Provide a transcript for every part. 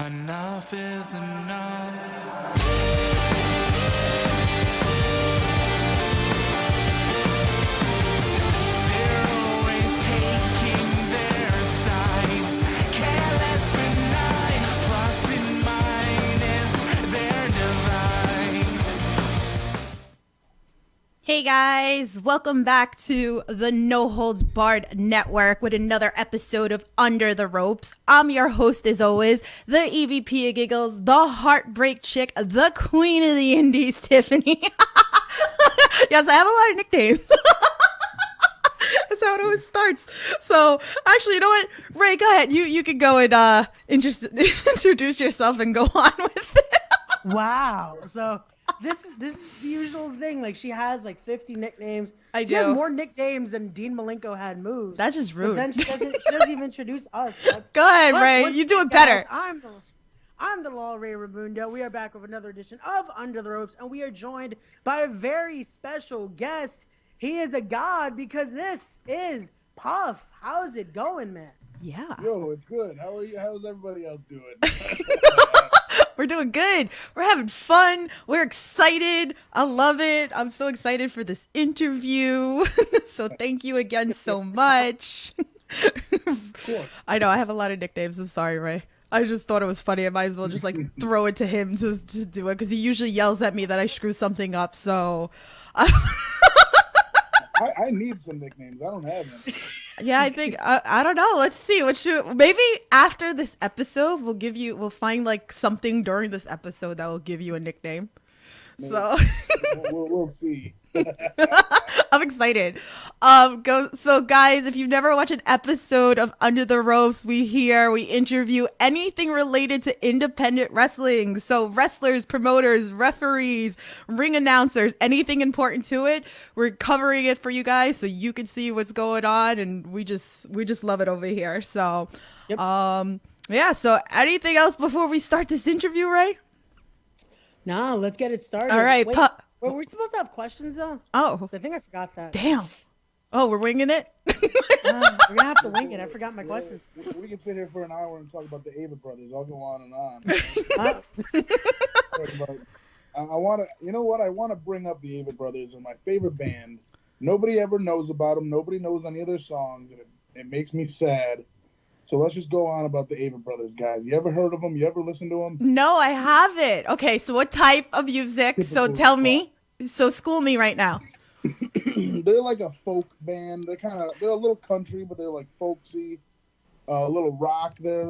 Enough is enough. They're always taking their sides. Careless and nine, plus and minus, they're divine. Hey guys, welcome back to the No Holds Barred Network with another episode of Under the Ropes. I'm your host as always, the EVP of Giggles, the Heartbreak Chick, the Queen of the Indies, Tiffany. Yes, I have a lot of nicknames. That's how it always starts. So, actually, you know what? Ray, go ahead. You can go and introduce yourself and go on with it. Wow. So this is the usual thing. Like, she has like 50 nicknames. She do. has more nicknames than Dean Malenko had moves. That's just rude. But then she doesn't even introduce us. Go ahead, But Ray. once You do it again, better. guys, I'm the Law Ray Ramundo. We are back with another edition of Under the Ropes, and we are joined by a very special guest. He is a god because this is Puff. How's it going, man? Yeah. Yo, it's good. How are you? How's everybody else doing? We're doing good. We're having fun. We're excited. I love it. I'm so excited for this interview. So thank you again so much. Of course. I know I have a lot of nicknames. I'm sorry, Ray. I just thought it was funny. I might as well just like throw it to him to do it because he usually yells at me that I screw something up. So I need some nicknames. I don't have them. yeah, I think I don't know. Let's see. Maybe after this episode we'll find like something during this episode that will give you a nickname. Maybe. So We'll see. I'm excited. So guys, if you've never watched an episode of Under the Ropes, we interview anything related to independent wrestling. So wrestlers, promoters, referees, ring announcers, anything important to it. We're covering it for you guys so you can see what's going on, and we just love it over here. So Yep. yeah, so anything else before we start this interview, Ray? Nah, let's get it started. All right, Wait, were we supposed to have questions though? Oh, I think I forgot that. damn. Oh, we're winging it? We're gonna have to wing it. I forgot my questions. We can sit here for an hour and talk about the Ava brothers. I'll go on and on. I want to, you know what? I want to bring up the Ava brothers and my favorite band. Nobody ever knows about them. Nobody knows any of their songs, and it makes me sad. So let's just go on about the Ava brothers, guys. You ever heard of them? You ever listened to them? No, I haven't. Okay, so what type of music? So tell me. So school me right now. They're like a folk band. They're a little country, but they're like folksy, a little rock. They're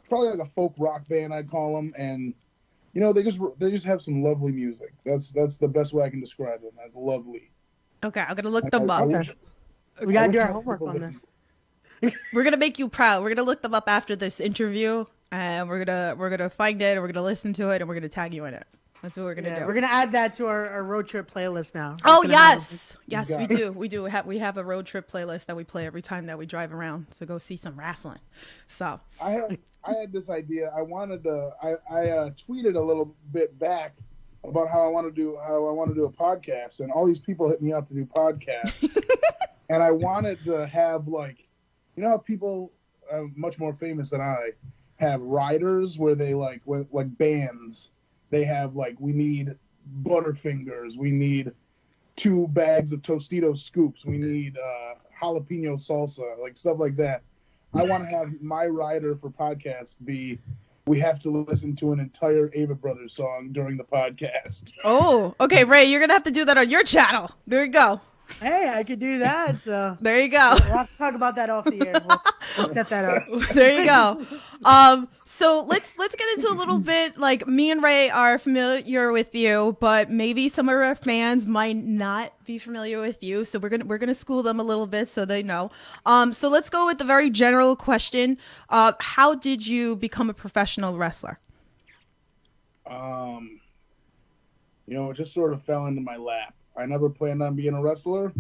probably like a folk rock band, I'd call them. And you know, they just have some lovely music. That's the best way I can describe them, as lovely. Okay, I'm gonna look them up. We gotta do our homework on this. We're gonna make you proud. We're gonna look them up after this interview, and we're gonna find it, and we're gonna listen to it, and we're gonna tag you in it. That's what we're gonna do. We're gonna add that to our road trip playlist now. Oh We're gonna yes, have- yes we do. We have a road trip playlist that we play every time that we drive around to go see some wrestling. So I had this idea. I wanted to. I tweeted a little bit back about how I want to do a podcast, and all these people hit me up to do podcasts, and I wanted to have like. You know how people much more famous than I have riders where they like bands. They have like, we need Butterfingers, we need 2 bags of Tostitos scoops, we need jalapeno salsa, like stuff like that. I want to have my rider for podcasts be, we have to listen to an entire Ava Brothers song during the podcast. oh, okay, Ray, you're gonna have to do that on your channel. There you go. Hey, I could do that. So There you go. we'll have to talk about that off the air. We'll set that up. There you go. So let's get into a little bit. Like, me and Ray are familiar with you, but maybe some of our fans might not be familiar with you. So we're gonna school them a little bit so they know. So let's go with the very general question. How did you become a professional wrestler? You know, it just sort of fell into my lap. I never planned on being a wrestler.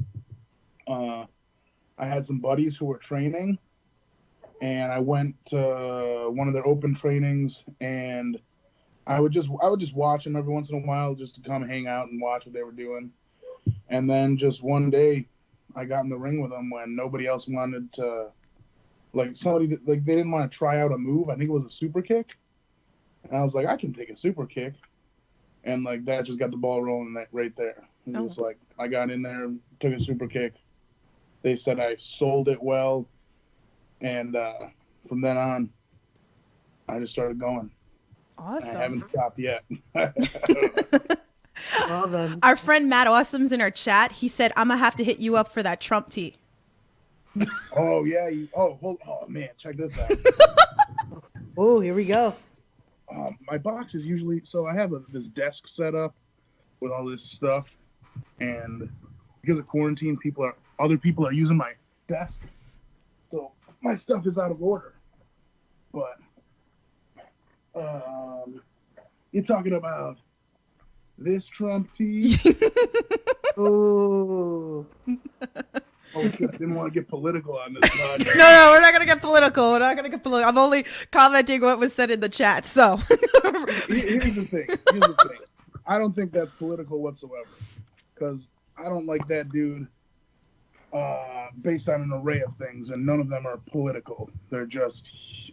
I had some buddies who were training, and I went to one of their open trainings, and I would just watch them every once in a while just to come hang out and watch what they were doing. And then just one day, I got in the ring with them when nobody else wanted to like somebody like they didn't want to try out a move. I think it was a super kick, and I was like, I can take a super kick, and like that just got the ball rolling right there. It was like I got in there, took a super kick. They said I sold it well, and from then on, I just started going. Awesome. I haven't stopped yet. Well then. Our friend Matt Awesome's in our chat. He said, I'm going to have to hit you up for that Trump tee. Oh, yeah. Oh, man. Check this out. Oh, here we go. My box is usually... So I have this desk set up with all this stuff. And because of quarantine, other people are using my desk. So my stuff is out of order. But you're talking about this Trump tee? Ooh. Oh, shit, I didn't want to get political on this podcast. No, we're not going to get political. I'm only commenting what was said in the chat, so. Here's the thing. I don't think that's political whatsoever. Because I don't like that dude based on an array of things, and none of them are political. They're just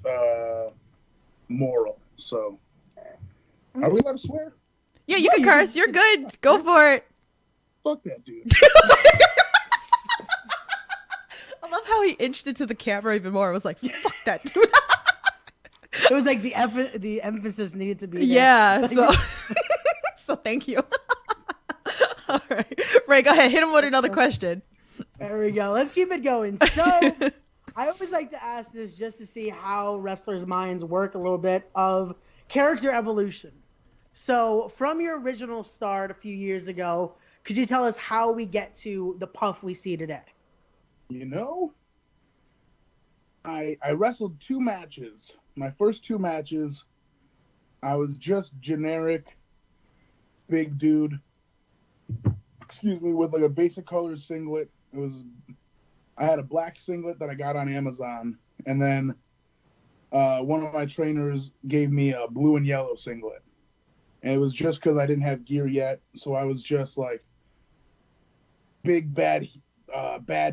moral. So, are we allowed to swear? Yeah, you can curse. You're good. Go for it. Fuck that dude. I love how he inched into the camera even more. I was like, fuck that dude. It was like the emphasis needed to be there. Yeah, so so thank you. All right. Ray, go ahead. Hit him with another question. There we go. Let's keep it going. So I always like to ask this just to see how wrestlers' minds work a little bit of character evolution. So from your original start a few years ago, could you tell us how we get to the Puff we see today? You know, I wrestled 2 matches. My first 2 matches, I was just generic big dude. Excuse me, with like a basic colored singlet. I had a black singlet that I got on Amazon, and then one of my trainers gave me a blue and yellow singlet. And it was just because I didn't have gear yet, so I was just like big bad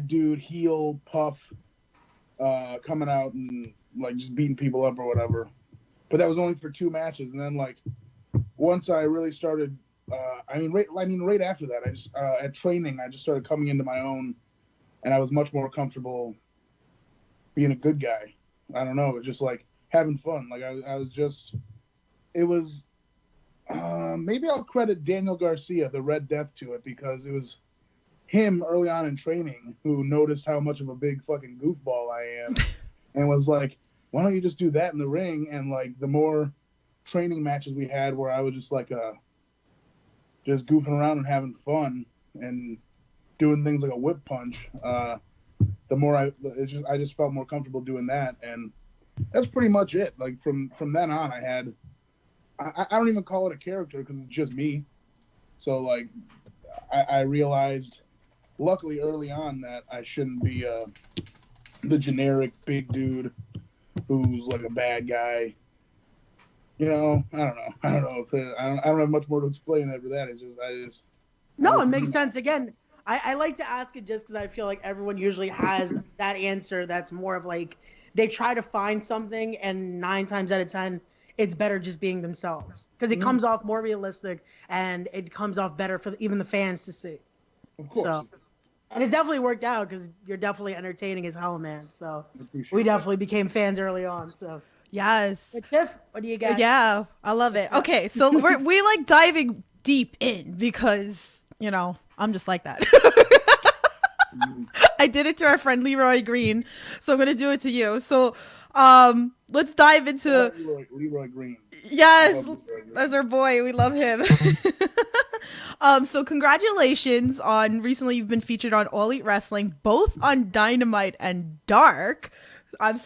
dude, heel, Puff, coming out and like just beating people up or whatever. But that was only for 2 matches, and then like once I really started, right after that, I just at training, I just started coming into my own, and I was much more comfortable being a good guy. I don't know, it was just like having fun. Like I was just, it was. Maybe I'll credit Daniel Garcia, the Red Death, to it, because it was him early on in training who noticed how much of a big fucking goofball I am and was like, why don't you just do that in the ring? And like the more training matches we had where I was just like just goofing around and having fun and doing things like a whip punch, the more I just felt more comfortable doing that. And that's pretty much it. Like from then on, I don't even call it a character because it's just me. So like, I realized, luckily early on, that I shouldn't be the generic big dude who's like a bad guy. You know, I don't know. I don't have much more to explain after that. No, it makes sense. Again, I like to ask it just because I feel like everyone usually has that answer that's more of like they try to find something, and 9 times out of 10. It's better just being themselves because it comes off more realistic and it comes off better for even the fans to see. Of course. So, and it's definitely worked out because you're definitely entertaining as hell, man. So we definitely became fans early on. So Yes. but Tiff, what do you got? Yeah, I love it. Okay, so we like diving deep in because, you know, I'm just like that. I did it to our friend Leroy Green, so I'm going to do it to you. So let's dive into Leroy Green. Yes, that's our boy. We love him. So congratulations on recently you've been featured on All Elite Wrestling, both on Dynamite and Dark. I was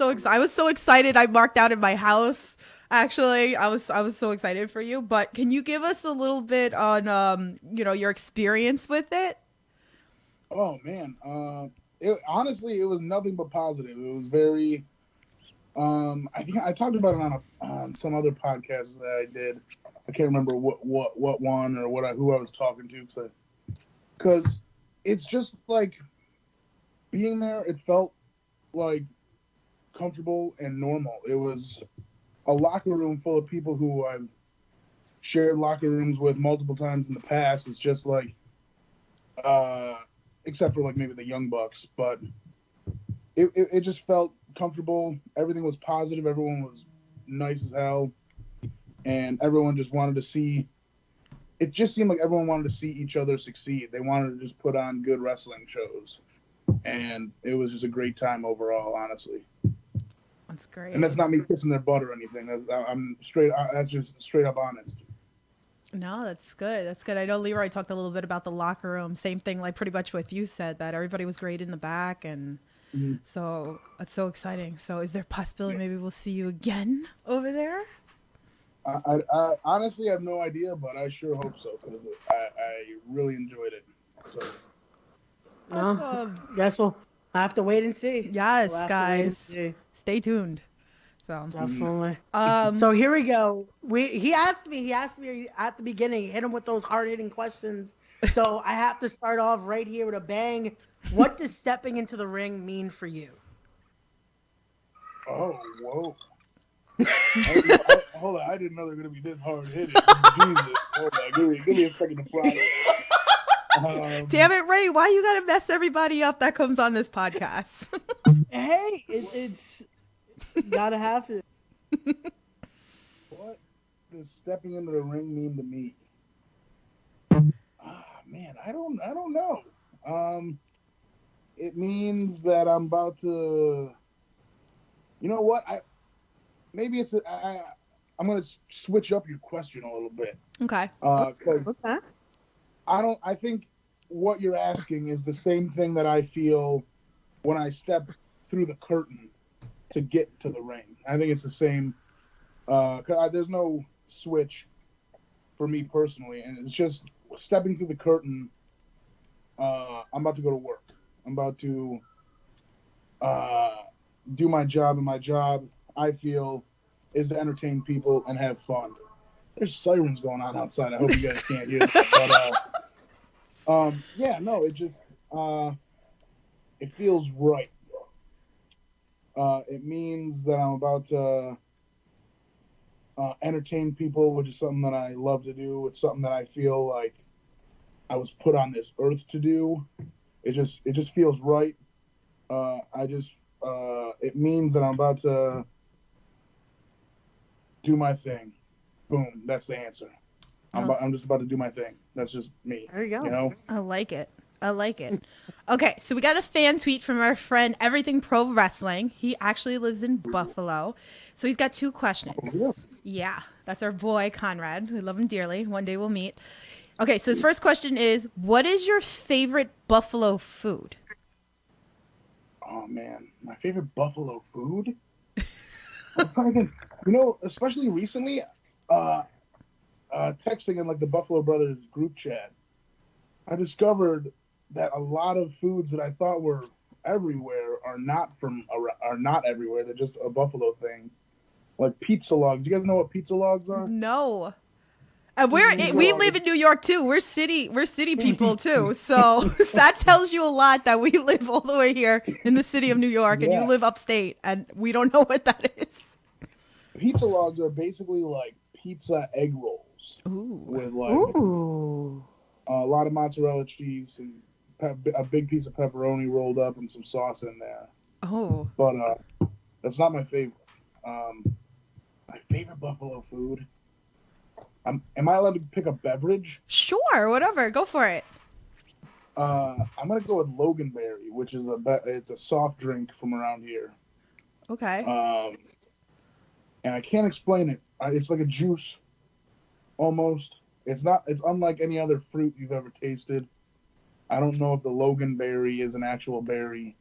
so excited. I marked out in my house. Actually, I was so excited for you. But can you give us a little bit on your experience with it? Oh man, honestly, it was nothing but positive. It was very. I think I talked about it on some other podcasts that I did. I can't remember what one or who I was talking to, because it's just like being there. It felt like comfortable and normal. It was a locker room full of people who I've shared locker rooms with multiple times in the past. It's just like, except for like maybe the Young Bucks, but it just felt comfortable. Everything was positive. Everyone was nice as hell, and everyone just wanted to see. It just seemed like everyone wanted to see each other succeed. They wanted to just put on good wrestling shows, and it was just a great time overall, honestly. That's great. And that's not me kissing their butt or anything. I'm straight. That's just straight up honest. No, that's good. That's good. I know Leroy talked a little bit about the locker room. Same thing, like pretty much what you said, that everybody was great in the back, and so it's so exciting. So, is there a possibility maybe we'll see you again over there? I honestly have no idea, but I sure hope so because I really enjoyed it. So, Guess we'll have to wait and see. Yes, We'll have to wait guys, and see. stay tuned. So, Definitely. So here we go. He asked me at the beginning, hit him with those hard-hitting questions. So I have to start off right here with a bang. What does stepping into the ring mean for you? oh, whoa. Hold on, I didn't know they were gonna be this hard hitting. Jesus, hold on, give me a second to process. damn it, Ray! Why you gotta mess everybody up that comes on this podcast? Hey, it's gotta have to. What does stepping into the ring mean to me? Man, I don't know. It means that I'm about to. You know what? I'm gonna switch up your question a little bit. Okay. Okay. I think what you're asking is the same thing that I feel when I step through the curtain to get to the ring. I think it's the same. There's no switch for me personally, and it's just stepping through the curtain. I'm about to go to work. I'm about to do my job, and my job, I feel, is to entertain people and have fun. There's sirens going on outside. I hope you guys can't hear that. But yeah, no, it just it feels right. It means that I'm about to entertain people, which is something that I love to do. It's something that I feel like I was put on this earth to do. It just feels right. It means that I'm about to do my thing. Boom, that's the answer. I'm just about to do my thing. That's just me. There you go. You know? I like it. Okay, so we got a fan tweet from our friend Everything Pro Wrestling. He actually lives in Buffalo. So he's got two questions. Yeah, that's our boy Conrad. We love him dearly. One day we'll meet. Okay, so his first question is, what is your favorite Buffalo food? Oh man, my favorite Buffalo food? I'm trying to think. You know, especially recently, texting in like the Buffalo Brothers group chat, I discovered that a lot of foods that I thought were everywhere are not everywhere. They're just a Buffalo thing. Like pizza logs. Do you guys know what pizza logs are? No. And we live in New York too. We're city people too. So that tells you a lot that we live all the way here in the city of New York, and you live upstate, and we don't know what that is. Pizza logs are basically like pizza egg rolls. Ooh. With like a lot of mozzarella cheese and a big piece of pepperoni rolled up and some sauce in there. Oh. But that's not my favorite. My favorite Buffalo food. Am I allowed to pick a beverage? Sure, whatever. Go for it. I'm gonna go with Loganberry, which is it's a soft drink from around here. Okay. And I can't explain it. It's like a juice, almost. It's unlike any other fruit you've ever tasted. I don't know if the Loganberry is an actual berry,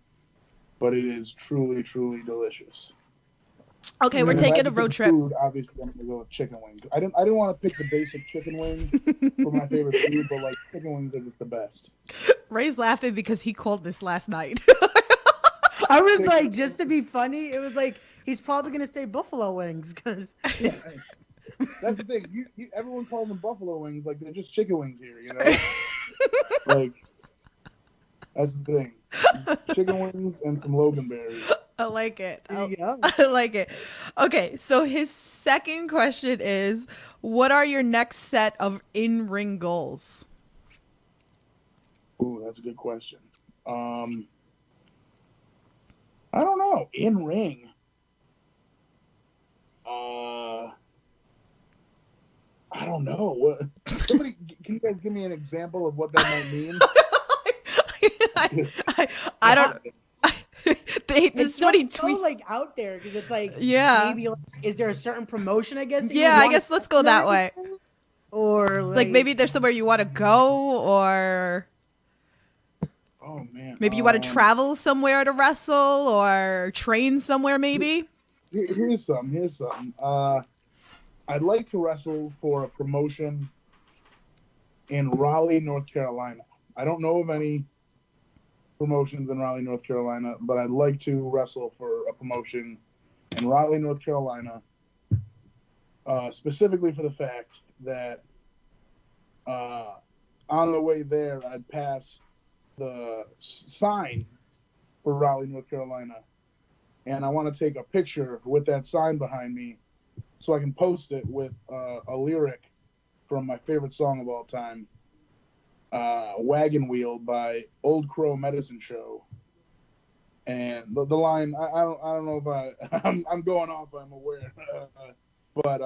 but it is truly, truly delicious. Okay, we're taking a road trip. Food, obviously, I'm gonna go with chicken wings. I didn't want to pick the basic chicken wing for my favorite food, but like chicken wings are just the best. Ray's laughing because he called this last night. I was like, just to be funny, it was like he's probably gonna say buffalo wings because that's the thing. Everyone calls them buffalo wings, like they're just chicken wings here, you know. Like that's the thing. Chicken wings and some Loganberry. I like it. There you go. I like it. Okay, so his second question is, what are your next set of in-ring goals? Ooh, that's a good question. I don't know. In ring. I don't know. What? Somebody, can you guys give me an example of what that might mean? I don't. This It's is what he so tweets. like out there because it's like Yeah. maybe like, is there a certain promotion I guess? That you Yeah, I wanna guess let's go that way. Or Like maybe there's somewhere you want to go, or Oh man. maybe you want to travel somewhere to wrestle, or train somewhere. Maybe. Here's some. I'd like to wrestle for a promotion in Raleigh, North Carolina. I don't know of any promotions in Raleigh, North Carolina, but I'd like to wrestle for a promotion in Raleigh, North Carolina, specifically for the fact that on the way there, I'd pass the sign for Raleigh, North Carolina, and I want to take a picture with that sign behind me so I can post it with a lyric from my favorite song of all time, Wagon Wheel by Old Crow Medicine Show. And the line, I don't know if I'm going off, I'm aware, but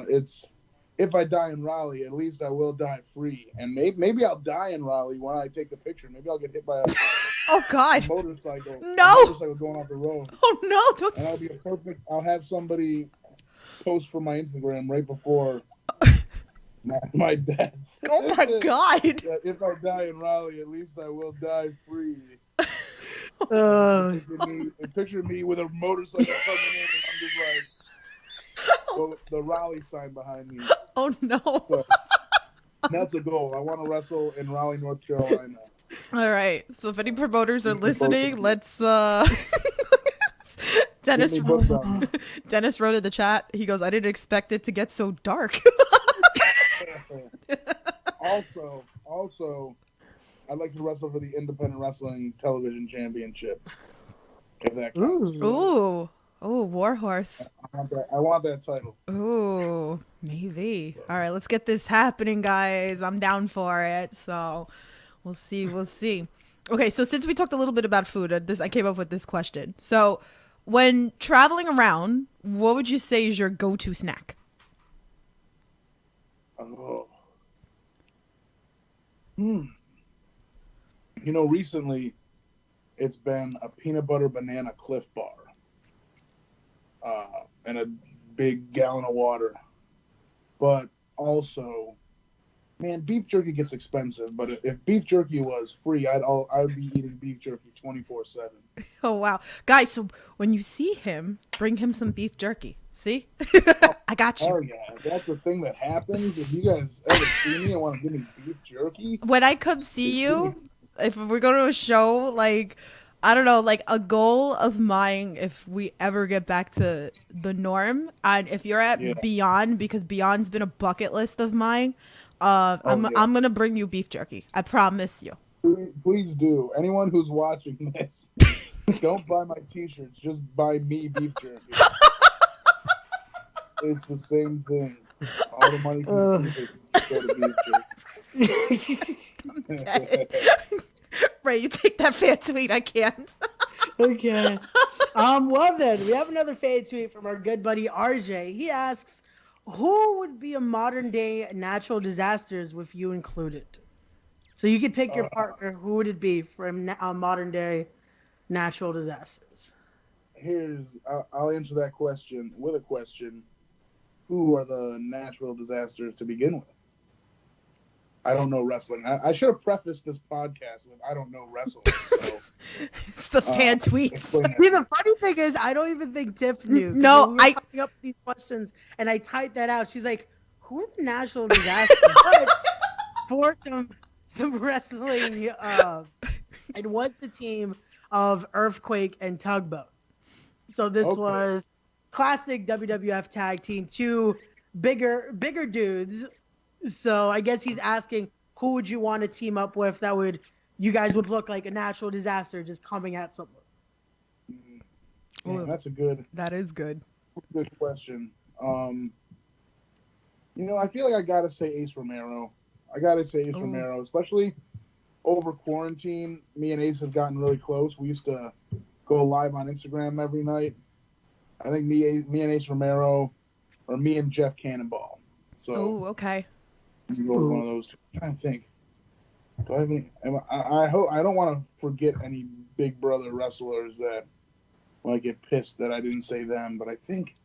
it's, if I die in Raleigh, at least I will die free. And maybe I'll die in Raleigh when I take the picture. Maybe I'll get hit by Oh God. motorcycle. No. A motorcycle going off the road. Oh no! Don't. And that'll be a perfect. I'll have somebody post for my Instagram right before my death. Oh my God. That if I die in Raleigh, at least I will die free. Picture me with a motorcycle coming in, and I'm just like the Raleigh sign behind me. Oh no. So, that's a goal. I want to wrestle in Raleigh, North Carolina. All right. So if any promoters are listening, let's Dennis Give me books on Dennis wrote in the chat. He goes, "I didn't expect it to get so dark." Also, I'd like to wrestle for the Independent Wrestling Television Championship. If that counts. Ooh. Oh, Warhorse. I want that title. Ooh, maybe. All right, let's get this happening, guys. I'm down for it. So we'll see. We'll see. Okay, so since we talked a little bit about food, I came up with this question. So when traveling around, what would you say is your go-to snack? Oh. Recently it's been a peanut butter banana Cliff Bar. And a big gallon of water. But also, man, beef jerky gets expensive. But if beef jerky was free, I'd be eating beef jerky 24/7. Oh wow, guys! So when you see him, bring him some beef jerky. See, I got you. Oh yeah, that's the thing that happens. If you guys ever see me and want to give me beef jerky, When I come see you, if we go to a show, like, I don't know, like a goal of mine, if we ever get back to the norm, and if you're at Beyond, because Beyond's been a bucket list of mine, I'm gonna bring you beef jerky. I promise you. Please do. Anyone who's watching this, don't buy my t-shirts. Just buy me beef jerky. It's the same thing. All the money from the t-shirts go to beef jerky. Okay. Ray, you take that fan tweet. I can't. Okay. Well then, we have another fan tweet from our good buddy RJ. He asks, who would be a modern day natural disasters with you included? So you could pick your partner. Who would it be from modern day natural disasters? I'll answer that question with a question. Who are the natural disasters to begin with? I don't know wrestling. I should have prefaced this podcast with I don't know wrestling. So, It's the fan tweets. See, the funny thing is, I don't even think Tiff knew. No, when we were coming up with these questions, and I typed that out. She's like, "Who are the natural disasters?" But for some wrestling, it was the team of Earthquake and Tugboat. So this was classic WWF tag team, two bigger dudes. So I guess he's asking, who would you want to team up with that you guys would look like a natural disaster just coming at someone? Ooh, that's a good that is good. question. I feel like I gotta say Ace Romero. Ooh. Especially over quarantine. Me and Ace have gotten really close. We used to go live on Instagram every night. I think me and Ace Romero, or me and Jeff Cannonball. So Oh, okay. you can go with one of those two. I'm trying to think. Do I have any? I hope I don't want to forget any Big Brother wrestlers that might get pissed that I didn't say them. But I think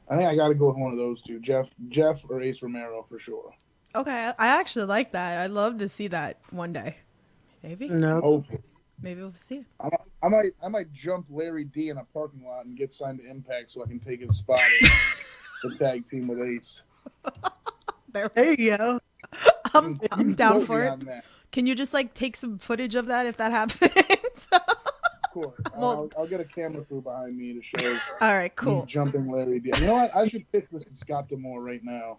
I got to go with one of those two, Jeff or Ace Romero for sure. Okay, I actually like that. I'd love to see that one day. Maybe. No. Hopefully. Maybe we'll see it. I might jump Larry D in a parking lot and get signed to Impact so I can take his spot in the tag team with Ace. There you go. I'm down Quote for me it. on that, Can you just like take some footage of that if that happens? of course. Well- I'll get a camera crew behind me to show All right, me cool. jumping Larry D. You know what? I should pitch this to Scott D'Amore right now.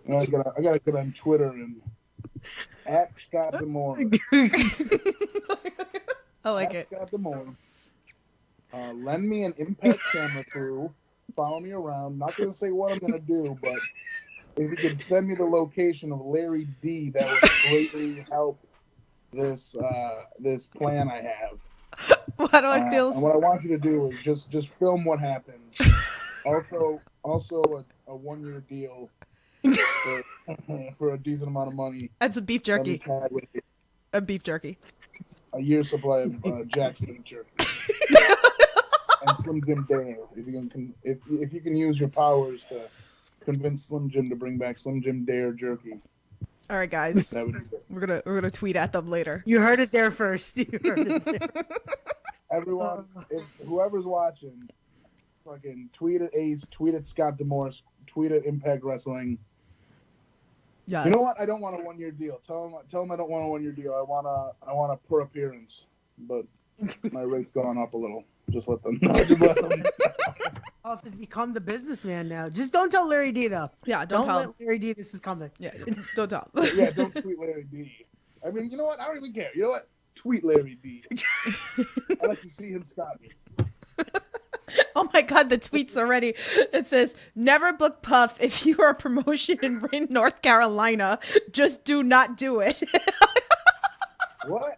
I gotta get on Twitter and at Scott D'Amore. I like At it. Scott D'Amore. Lend me an Impact camera crew. Follow me around. Not gonna say what I'm gonna do, but if you could send me the location of Larry D, that would greatly help this plan I have. Why do I feel? And what I want you to do is just film what happens. Also a 1-year deal for a decent amount of money. That's a beef jerky. Tag with it. A beef jerky. A year's supply of Jack's jerky. And Slim Jim Dare. If you can use your powers to convince Slim Jim to bring back Slim Jim Dare jerky, All right, guys. that would be good. We're gonna tweet at them later. You heard it there first. You heard it there. Everyone, if whoever's watching, fucking tweet at Ace, tweet at Scott D'Amore, tweet at Impact Wrestling. Yeah. You know what? I don't want a 1-year deal. Tell them I don't want a 1-year deal. I want a per appearance, but my rate's gone up a little. Just let them know. Puff has become the businessman now. Just don't tell Larry D though. Yeah. Don't tell. let Larry D this is coming. Yeah. Don't tell. Yeah, don't tweet Larry D. I mean, you know what? I don't even care. You know what? Tweet Larry D. I'd like to see him stop me. Oh my God, the tweet's already. It says, never book Puff if you are a promotion in North Carolina. Just do not do it. What?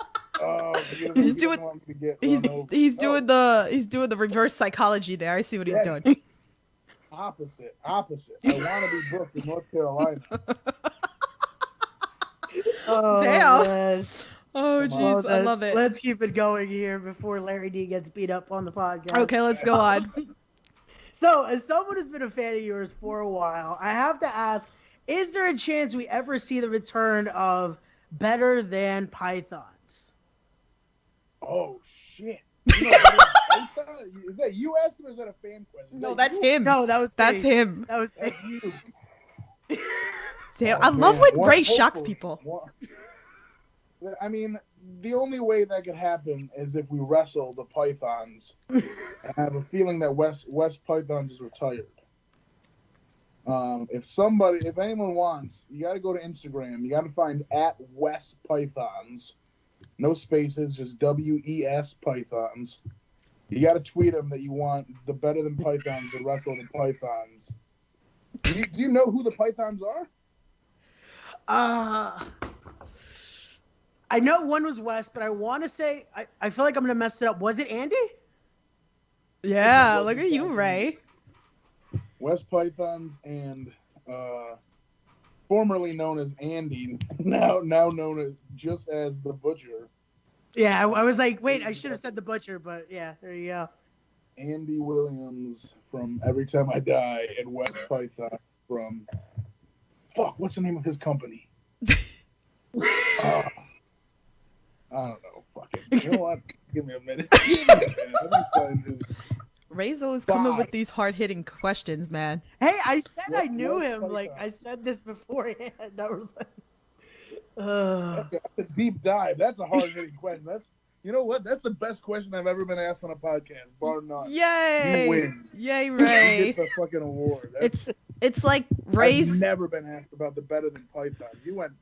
He's doing the reverse psychology there. I see what he's doing. Opposite. I want to be booked in North Carolina. Oh, Damn. man. Oh, jeez. I love it. Let's keep it going here before Larry D gets beat up on the podcast. Okay, let's go on. So, as someone who's been a fan of yours for a while, I have to ask, is there a chance we ever see the return of Better Than Pythons? Oh, shit. Is that you asking or is that a fan question? No, that's him. No, That's him. That was That's you. Damn, Oh, I love man. when Ray shocks Hopefully. people. I mean, the only way that could happen is if we wrestle the Pythons. And I have a feeling that West Pythons is retired. If anyone wants, you got to go to Instagram. You got to find at West Pythons. No spaces, just WES Pythons. You got to tweet them that you want the Better Than Pythons to wrestle the Pythons. Do you know who the Pythons are? I know one was West, but I want to say, I feel like I'm going to mess it up. Was it Andy? Yeah, look at you, Ray. West Pythons and formerly known as Andy, now known as just as the Butcher. Yeah, I was like, wait, I should have said the Butcher, but yeah, there you go. Andy Williams from Every Time I Die and West Python from what's the name of his company? I don't know. You know what? Give me a minute. Let me find his. Ray's always coming with these hard-hitting questions, man. Hey, I said I knew West him. Python. Like, I said this beforehand. I was like, That's a deep dive. That's a hard hitting question. You know what? That's the best question I've ever been asked on a podcast, bar none. Yay! You win. Yay, You Ray! get the fucking award. It's like Ray's. I've never been asked about the Better Than Pythons. You went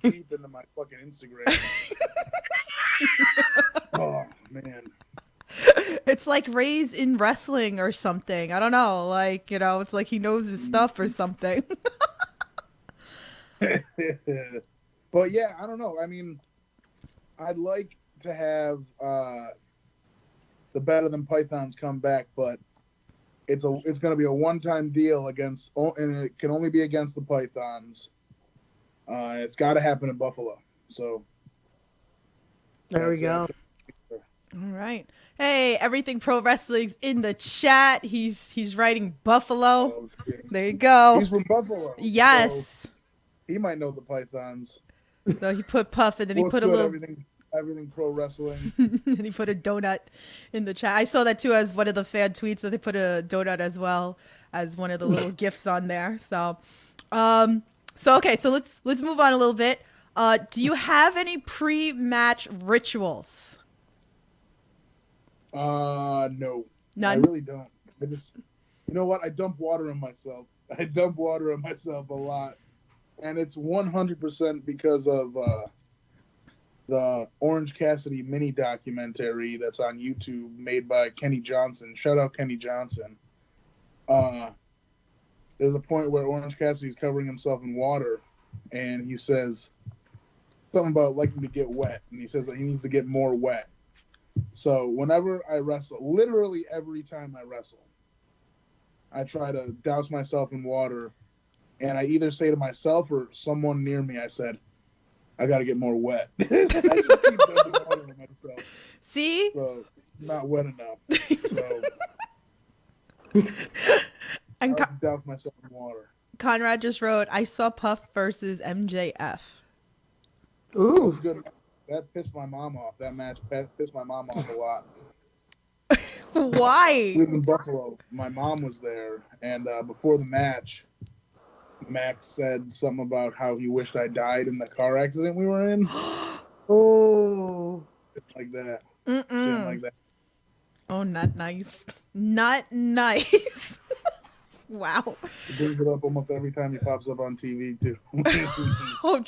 deep into my fucking Instagram. Oh man. It's like Ray's in wrestling or something. I don't know. Like, it's like he knows his stuff or something. But yeah, I don't know. I mean, I'd like to have the Better Than Pythons come back, but it's going to be a one-time deal and it can only be against the Pythons. It's got to happen in Buffalo. So There we go. All right. Hey, Everything Pro Wrestling's in the chat. He's writing Buffalo. Oh, shit. There you go. He's from Buffalo. Yes. So he might know the Pythons. So he put Puff and then he put a little everything pro wrestling. and he put a donut in the chat. I saw that too as one of the fan tweets that they put a donut as well as one of the little gifts on there. So okay, so let's move on a little bit. Do you have any pre-match rituals? No. None? I really don't. I just, you know what? I dump water on myself. I dump water on myself a lot. And it's 100% because of the Orange Cassidy mini documentary that's on YouTube made by Kenny Johnson. Shout out Kenny Johnson. There's a point where Orange Cassidy's covering himself in water, and he says something about liking to get wet, and he says that he needs to get more wet. So whenever I wrestle, literally every time I wrestle, I try to douse myself in water, and I either say to myself or someone near me, I said, I got to get more wet. I just keep dumping water on myself. See? So, not wet enough. So, And I douse myself in water. Conrad just wrote, I saw Puff versus MJF. It was good. That pissed my mom off. That match pissed my mom off a lot. Why? We were in Buffalo. My mom was there, and before the match, Max said something about how he wished I died in the car accident we were in. Oh. Like that. Mm-mm. Shit like that. Oh, not nice. Not nice. Wow. He brings it up almost every time he pops up on TV, too. Oh,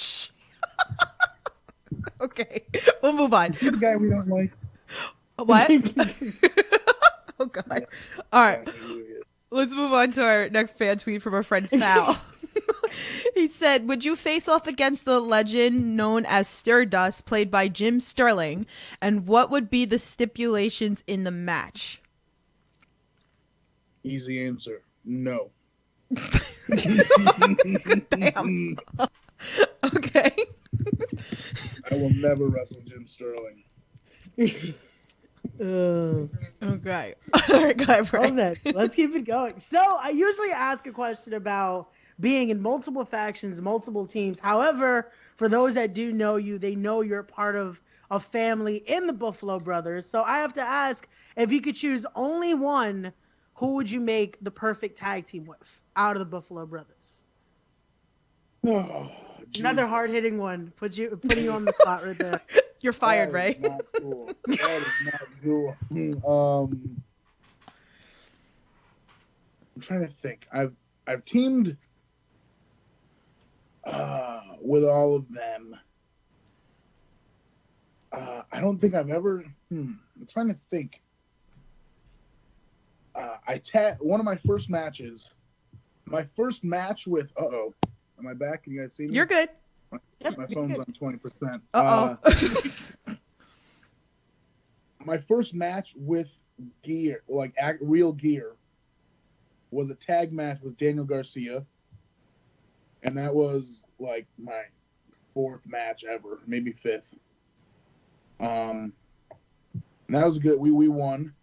okay. We'll move on. Is he the guy we don't like? What? Oh, God. Yeah. All right. Yeah, Let's move on to our next fan tweet from our friend Foul. He said, would you face off against the legend known as Stardust, played by Jim Sterling, and what would be the stipulations in the match? Easy answer. No. Damn. Okay. I will never wrestle Jim Sterling. Okay. All right, go ahead, Brian. That. Let's keep it going. So I usually ask a question about being in multiple factions, multiple teams. However, for those that do know you, they know you're part of a family in the Buffalo Brothers. So I have to ask, if you could choose only one, who would you make the perfect tag team with out of the Buffalo Brothers? Oh, Another hard-hitting one. Putting you on the spot right there. You're fired, Ray. That is not cool. That is not cool. I'm trying to think. I've teamed with all of them. I don't think I've ever. I'm trying to think. One of my first matches. My first match with. Am I back? Can you guys see me? You're good. My phone's on 20%. Uh-oh. My first match with gear, like real gear, was a tag match with Daniel Garcia. And that was like my fourth match ever, maybe fifth. And that was good. We won.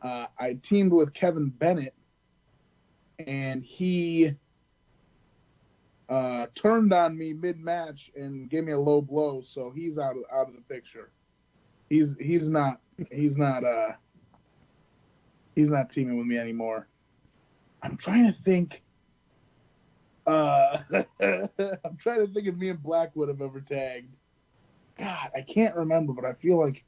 I teamed with Kevin Bennett, and he turned on me mid-match and gave me a low blow, so he's out of the picture. He's not teaming with me anymore. I'm trying to think. I'm trying to think if me and Blackwood have ever tagged. God, I can't remember, but I feel like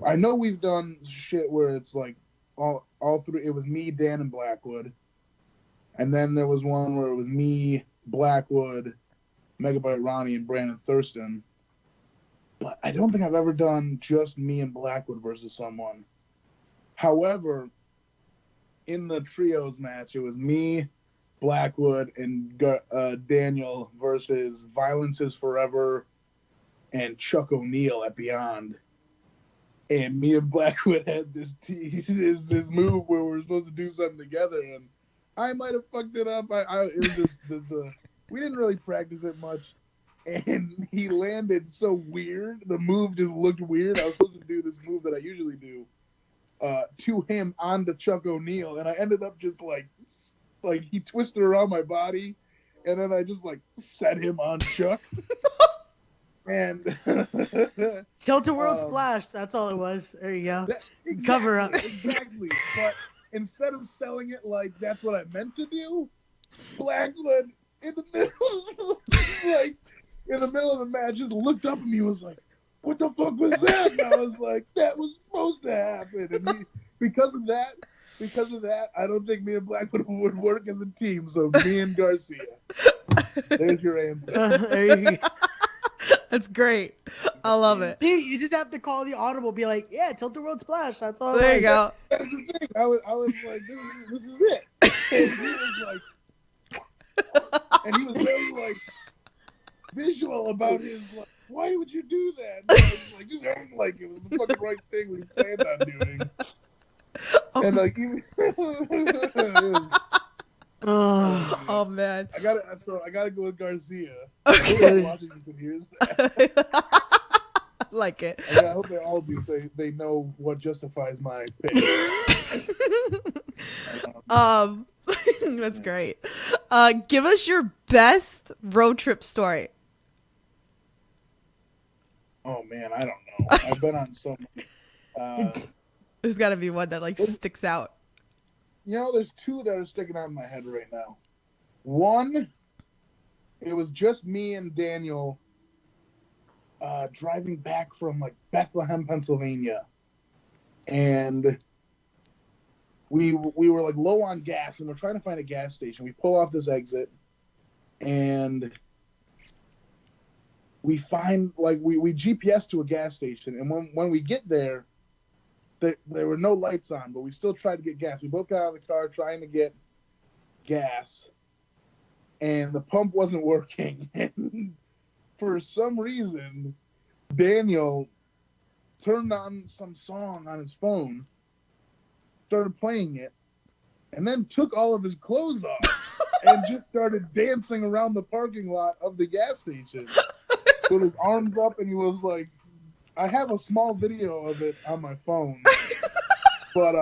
I know we've done shit where it's like all three. It was me, Dan, and Blackwood, and then there was one where it was me, Blackwood, Megabyte Ronnie, and Brandon Thurston. but I don't think I've ever done just me and Blackwood versus someone. However, in the trios match, it was me, Blackwood, and Daniel versus Violence is Forever and Chuck O'Neal at Beyond. And me and Blackwood had this move where we were supposed to do something together, and I might have fucked it up. It was just we didn't really practice it much, and he landed so weird. The move just looked weird. I was supposed to do this move that I usually do to him onto Chuck O'Neal, and I ended up just like he twisted around my body, and then I just like set him on Chuck. And Tilt-a-World splash. That's all it was. There you go. Exactly, Cover up. Exactly. But instead of selling it like that's what I meant to do, Blackwood in the middle of the match just looked up at me and was like, "What the fuck was that?" And I was like, "That was supposed to happen." And because of that, I don't think me and Blackwood would work as a team. So me and Garcia. There's your answer. There you go. That's great. I love it. See, you just have to call the audible, be like, "Yeah, Tilt-a-World splash." That's all. There you go. That's the thing. I was like, this is it. And he was very like visual about his like, why would you do that? And I was like, just acting like it was the fucking right thing we planned on doing. And like he was, it was Oh man. I gotta go with Garcia. Okay. Watching, you can hear that. Like it. I hope they all do. They know what justifies my pick. That's great. Give us your best road trip story. Oh man, I don't know. I've been on so many. There's got to be one that like sticks out. You know, there's two that are sticking out in my head right now. One, it was just me and Daniel driving back from like Bethlehem, Pennsylvania, and we were like low on gas, and we're trying to find a gas station. We pull off this exit, and we find like we GPS to a gas station, and when we get there. There were no lights on, but we still tried to get gas. We both got out of the car trying to get gas, and the pump wasn't working. And for some reason, Daniel turned on some song on his phone, started playing it, and then took all of his clothes off and just started dancing around the parking lot of the gas station with his arms up, and he was like, I have a small video of it on my phone, but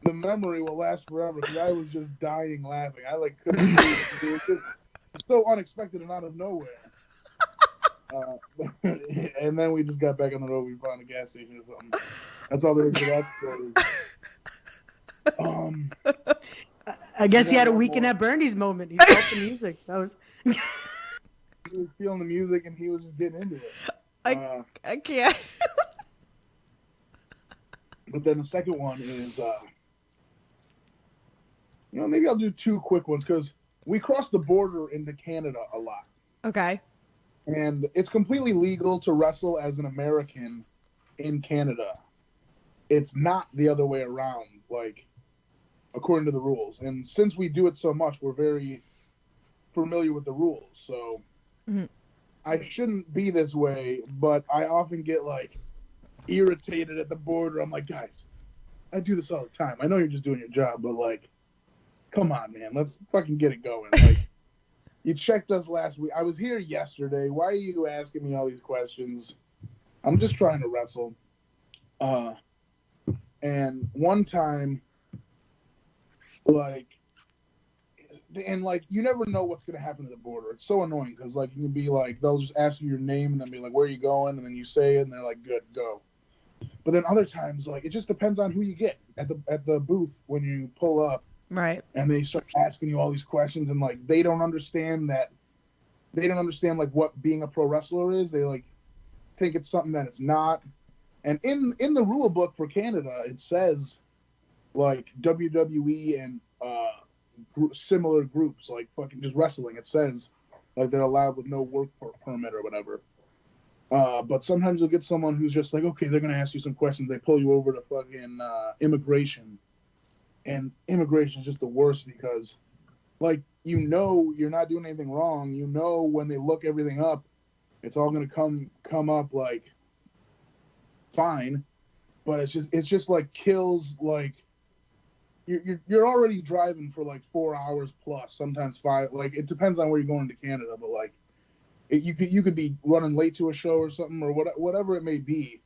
the memory will last forever because I was just dying laughing. I like couldn't believe it. It was just so unexpected and out of nowhere. And then we just got back on the road. We found a gas station or something. That's all there is to that story. I guess he had a weekend at Bernie's moment. He felt the music. That was. He was feeling the music and he was just getting into it. I can't. But then the second one is, maybe I'll do two quick ones because we cross the border into Canada a lot. Okay. And it's completely legal to wrestle as an American in Canada. It's not the other way around, like, according to the rules. And since we do it so much, we're very familiar with the rules. So I shouldn't be this way, but I often get, like, irritated at the border. I'm like, guys, I do this all the time. I know you're just doing your job, but, like, come on, man. Let's fucking get it going. Like, you checked us last week. I was here yesterday. Why are you asking me all these questions? I'm just trying to wrestle. And one time, like, you never know what's going to happen at the border. It's so annoying because, like, you can be like, they'll just ask you your name and then be like, where are you going? And then you say it and they're like, good, go. But then other times, like, it just depends on who you get at the booth when you pull up. Right. And they start asking you all these questions and, like, they don't understand, like, what being a pro wrestler is. They, like, think it's something that it's not. And in the rule book for Canada, it says, like, WWE and similar groups, like fucking just wrestling, it says, like, they're allowed with no work permit or whatever. But sometimes you'll get someone who's just like, okay, they're gonna ask you some questions. They pull you over to fucking immigration, and immigration is just the worst because, like, you know, you're not doing anything wrong. You know, when they look everything up, it's all gonna come up like fine, but it's just like kills like. You're already driving for like 4 hours plus, sometimes 5. Like it depends on where you're going to Canada, but like you could be running late to a show or something or whatever it may be,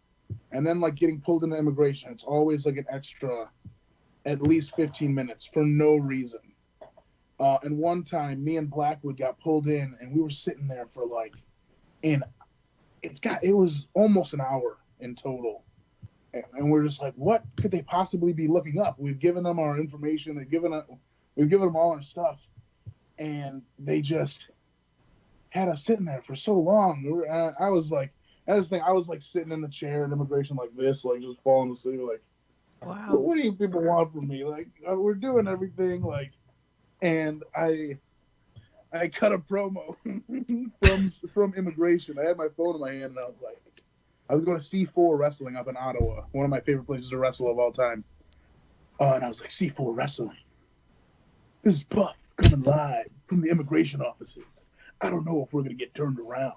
and then like getting pulled into immigration. It's always like an extra, at least 15 minutes for no reason. And one time, me and Blackwood got pulled in, and we were sitting there for like, it was almost an hour in total. And we're just like, what could they possibly be looking up? We've given them our information. We've given them all our stuff, and they just had us sitting there for so long. I was like sitting in the chair in immigration like this, like just falling asleep. Like, Wow. what do you people want from me? Like, we're doing everything. Like, and I cut a promo from immigration. I had my phone in my hand, and I was going to C4 Wrestling up in Ottawa, one of my favorite places to wrestle of all time. And I was like, C4 Wrestling. This is Puff coming live from the immigration offices. I don't know if we're going to get turned around.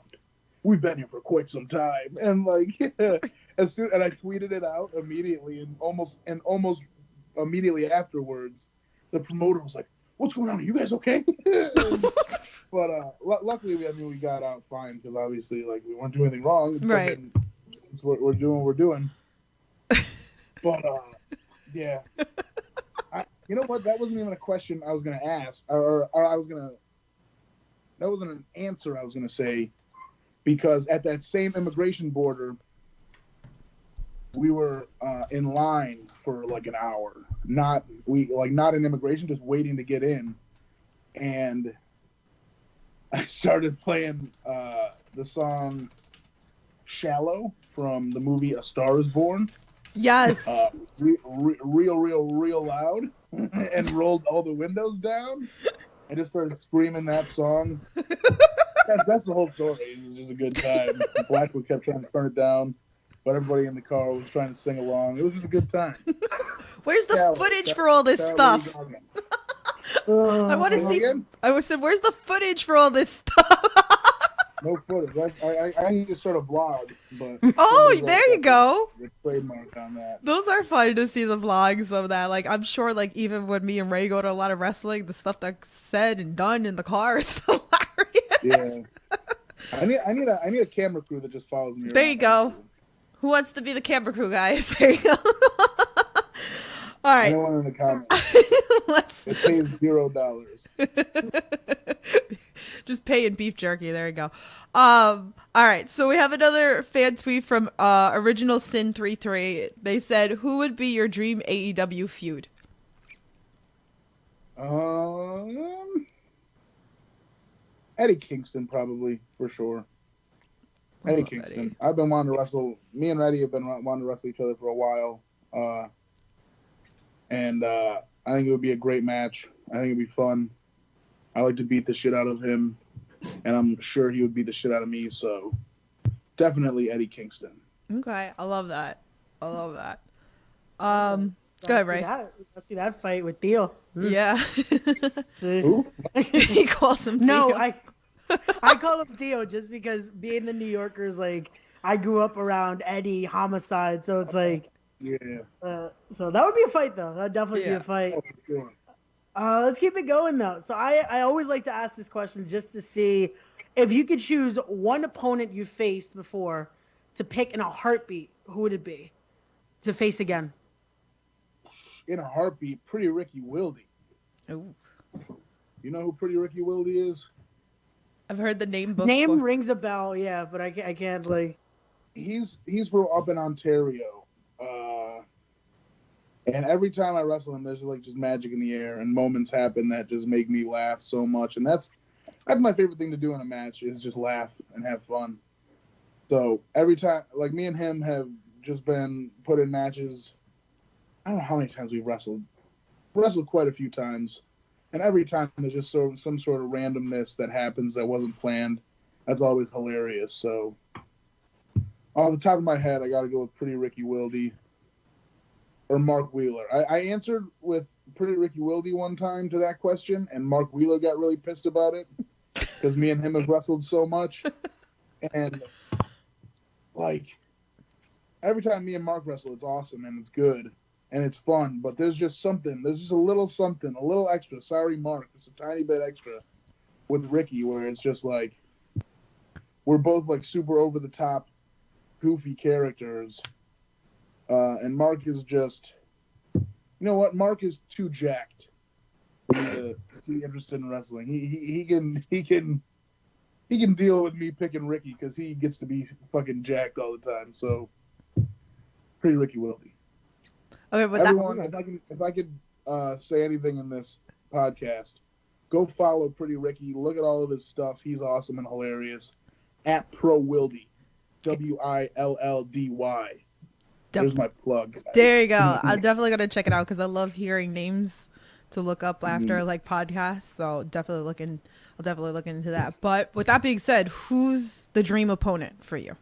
We've been here for quite some time. And like, and I tweeted it out immediately, and almost immediately afterwards, the promoter was like, "What's going on? Are you guys okay?" But luckily, we got out fine because obviously, like, we weren't doing anything wrong. Right. It's what we're doing. We're doing. But yeah, you know what? That wasn't even a question I was gonna ask, or that wasn't an answer I was gonna say, because at that same immigration border, we were in line for like an hour. Not in immigration, just waiting to get in, and I started playing the song "Shallow" from the movie A Star Is Born. Yes. Real loud, and rolled all the windows down. I just started screaming that song. That's the whole story. It was just a good time. Blackwood kept trying to turn it down, but everybody in the car was trying to sing along. It was just a good time. Where's the footage for all this stuff? I want to see. Again? I said, where's the footage for all this stuff? No footage. I need to start a vlog. But Oh, there you go. The trademark on that. Those are fun to see the vlogs of that. Like, I'm sure, like, even when me and Ray go to a lot of wrestling, the stuff that's said and done in the car is hilarious. Yeah. I need a camera crew that just follows me. There you go. Who wants to be the camera crew, guys? There you go. All right. Anyone in the comments. It pays $0. Just pay in beef jerky. There you go. All right. So we have another fan tweet from Original Sin 33. They said, "Who would be your dream AEW feud?" Eddie Kingston, probably, for sure. Eddie Kingston. Eddie. I've been wanting to wrestle. Me and Eddie have been wanting to wrestle each other for a while. And I think it would be a great match. I think it'd be fun. I like to beat the shit out of him, and I'm sure he would beat the shit out of me. So definitely Eddie Kingston. Okay, I love that. Go ahead, Ray. Let's see that fight with Theo. Yeah. Who? He calls him Theo. No, I call him Theo just because being the New Yorkers, like, I grew up around Eddie Homicide, so it's like. Yeah. So that would be a fight, though. That would definitely be a fight. Oh, sure. Let's keep it going, though. So I always like to ask this question just to see if you could choose one opponent you faced before to pick in a heartbeat, who would it be to face again? In a heartbeat, Pretty Ricky Wilde. Oh. You know who Pretty Ricky Wilde is? I've heard the name before. Name rings a bell, yeah, but I can't like. He's from up in Ontario. And every time I wrestle him, there's like just magic in the air, and moments happen that just make me laugh so much. And that's my favorite thing to do in a match, is just laugh and have fun. So every time, like, me and him have just been put in matches. I don't know how many times we've wrestled quite a few times, and every time there's just some sort of randomness that happens that wasn't planned. That's always hilarious. So Off the top of my head, I got to go with Pretty Ricky Wilde or Mark Wheeler. I answered with Pretty Ricky Wilde one time to that question, and Mark Wheeler got really pissed about it because me and him have wrestled so much. And, like, every time me and Mark wrestle, it's awesome and it's good and it's fun. But there's just a little something, a little extra. Sorry, Mark. It's a tiny bit extra with Ricky where it's just like we're both, like, super over-the-top, goofy characters. And Mark is just, you know what? Mark is too jacked to be interested in wrestling. He can deal with me picking Ricky because he gets to be fucking jacked all the time. So, Pretty Ricky Wilde. Okay, but everyone, if I could say anything in this podcast, go follow Pretty Ricky. Look at all of his stuff. He's awesome and hilarious. At Pro Wildy, WILLDY. There's my plug, guys. There you go. I'm definitely gonna check it out because I love hearing names to look up after like podcasts. So I'll definitely look into that. But with that being said, who's the dream opponent for you?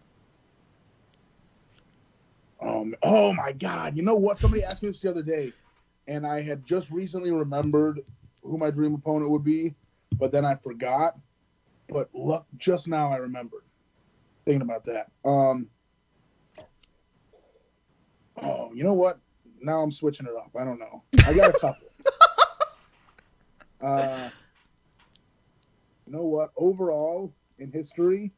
Oh my God! You know what? Somebody asked me this the other day, and I had just recently remembered who my dream opponent would be, but then I forgot. But look, just now I remembered. Thinking about that. Oh, you know what? Now I'm switching it up. I don't know. I got a couple. You know what? Overall, in history,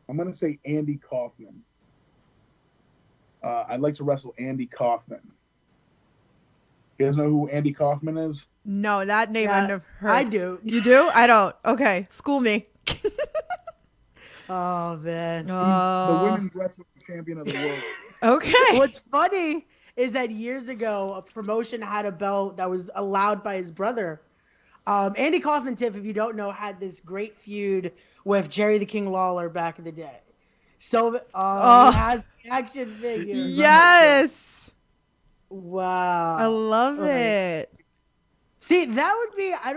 I'm going to say Andy Kaufman. I'd like to wrestle Andy Kaufman. You guys know who Andy Kaufman is? No, that name I've never heard. I do. You do? I don't. Okay, school me. Oh, man. He's the women's wrestling champion of the world. Okay. What's funny is that years ago, a promotion had a belt that was allowed by his brother. Andy Kaufman, Tiff, if you don't know, had this great feud with Jerry the King Lawler back in the day. So he has the action figure. Yes. Wow. I love it. See, that would be, I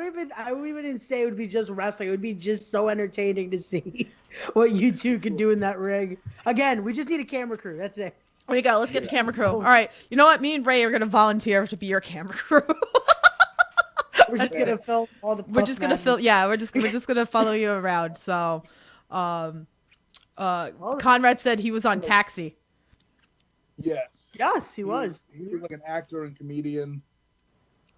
wouldn't even say it would be just wrestling. It would be just so entertaining to see what you two can do in that ring. Again, we just need a camera crew. That's it. There you go. Let's get the camera crew. All right. You know what? Me and Ray are going to volunteer to be your camera crew. We're just going to film all the We're just going to film. Yeah, we're just going to follow you around. So, Conrad said he was on Taxi. Yes. Yes, he was. He was like an actor and comedian.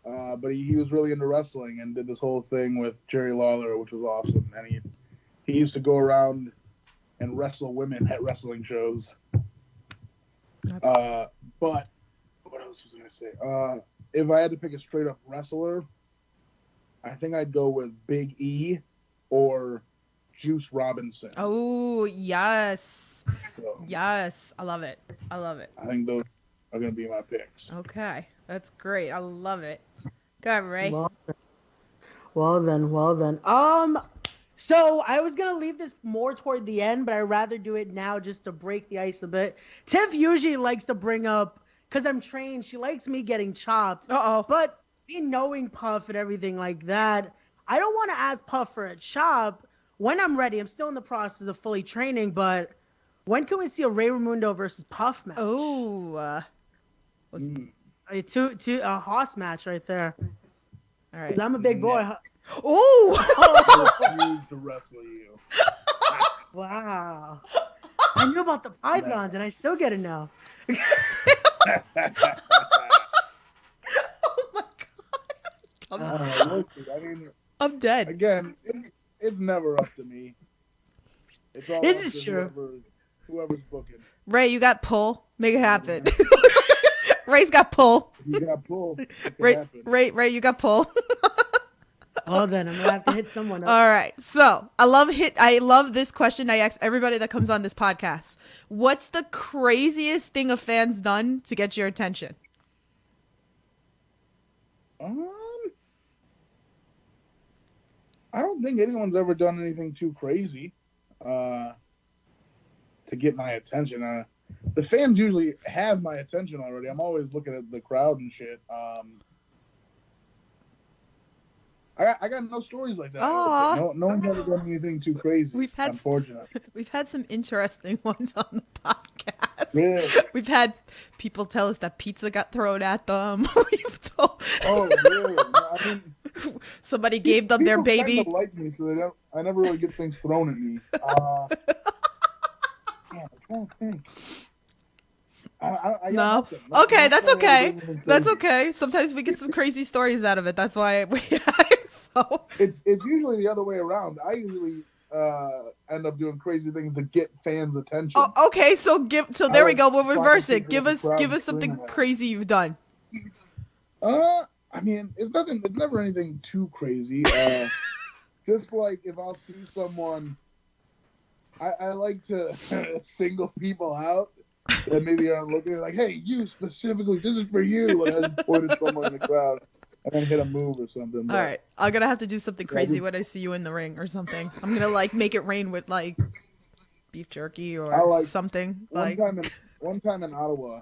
But he was really into wrestling and did this whole thing with Jerry Lawler, which was awesome. And he used to go around and wrestle women at wrestling shows. But what else was I going to say? If I had to pick a straight up wrestler, I think I'd go with Big E or Juice Robinson. Oh, yes. So, Yes. I love it. I love it. I think those are going to be my picks. Okay. That's great. I love it. Go ahead, Ray. Well then. So I was gonna leave this more toward the end, but I'd rather do it now just to break the ice a bit. Tiff usually likes to bring up, because I'm trained, she likes me getting chopped. But me knowing Puff and everything like that, I don't want to ask Puff for a chop when I'm ready. I'm still in the process of fully training, but when can we see a Ray Ramundo versus Puff match? Oh. A Hoss match right there. All right. 'Cause I'm a big boy. Oh. I refuse to wrestle you. Wow. I knew about the pythons, and I still get it now. Oh my god. Look, I mean, I'm dead. again, it's never up to me. It's all This up is to true. whoever's booking. Ray, you got pull. Make it happen. Ray's got pull. You got pulled. It can happen. Ray, you got pull. Well, then I'm gonna have to hit someone up. All right. So I love this question I ask everybody that comes on this podcast. What's the craziest thing a fan's done to get your attention? I don't think anyone's ever done anything too crazy to get my attention. The fans usually have my attention already. I'm always looking at the crowd and shit. I got no stories like that. Aw. No one's ever done anything too crazy. Unfortunately. We've had some interesting ones on the podcast. Really? We've had people tell us that pizza got thrown at them. We've told Oh, really? No, I mean, somebody gave them their people baby. kind of like me, so I never really get things thrown at me. Man, I'm trying to think. I got No. nothing. Okay, that's Nothing okay. really crazy. That's okay. Sometimes we get some crazy stories out of it. That's why we so It's usually the other way around. I usually end up doing crazy things to get fans' attention. Oh, okay, so there we go. We'll reverse it. Give us crowd something screaming at it. crazy you've done. I mean, it's nothing. It's never anything too crazy. Just like if I'll see someone, I like to single people out that maybe aren't looking. Like, hey, you specifically, this is for you. Like, I just pointed somewhere in the crowd and then hit a move or something. All right, I'm gonna have to do something crazy when I see you in the ring or something. I'm gonna like make it rain with like beef jerky or something. One time in Ottawa,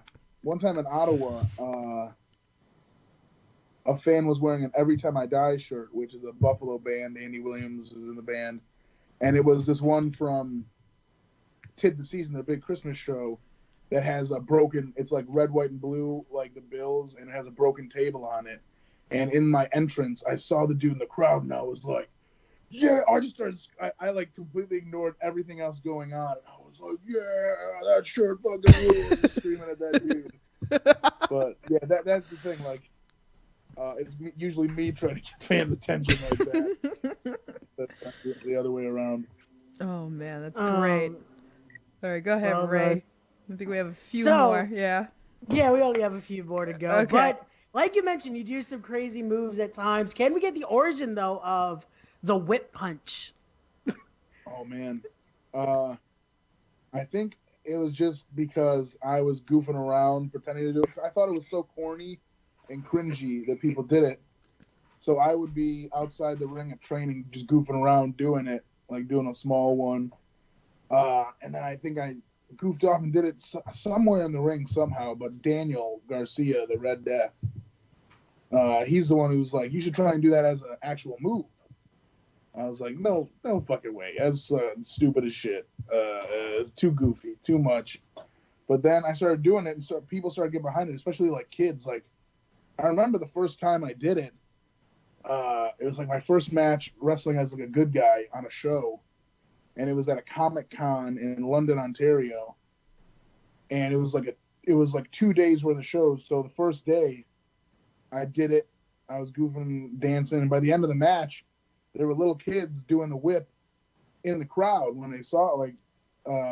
a fan was wearing an "Every Time I Die" shirt, which is a Buffalo band. Andy Williams is in the band, and it was this one from Tid the Season, their big Christmas show, that has a broken. It's like red, white, and blue, like the Bills, and it has a broken table on it. And in my entrance, I saw the dude in the crowd, and I was like, "Yeah!" I just started. I like completely ignored everything else going on, and I was like, "Yeah, that shirt fucking rules!" Screaming at that dude. But yeah, that's the thing. Like, it's usually me trying to get fans' attention like that. That's not the other way around. Oh man, that's great. All right, go ahead, well, Ray. I think we have a few more. Yeah. Yeah, we only have a few more to go. Okay. But like you mentioned, you do some crazy moves at times. Can we get the origin though of the whip punch? Oh man, I think it was just because I was goofing around, pretending to do it. I thought it was so corny and cringy that people did it. So I would be outside the ring at training, just goofing around, doing it, like doing a small one. And then I think I goofed off and did it somewhere in the ring somehow. But Daniel Garcia, the Red Death, he's the one who was like, "You should try and do that as an actual move." I was like, no fucking way. That's stupid as shit. It's too goofy, too much. But then I started doing it, and people started getting behind it, especially like kids. Like, I remember the first time I did it. It was like my first match wrestling as like a good guy on a show, and it was at a Comic-Con in London, Ontario. And it was like 2 days worth of shows. So the first day, I did it. I was goofing, dancing, and by the end of the match, there were little kids doing the whip in the crowd when they saw it. Like,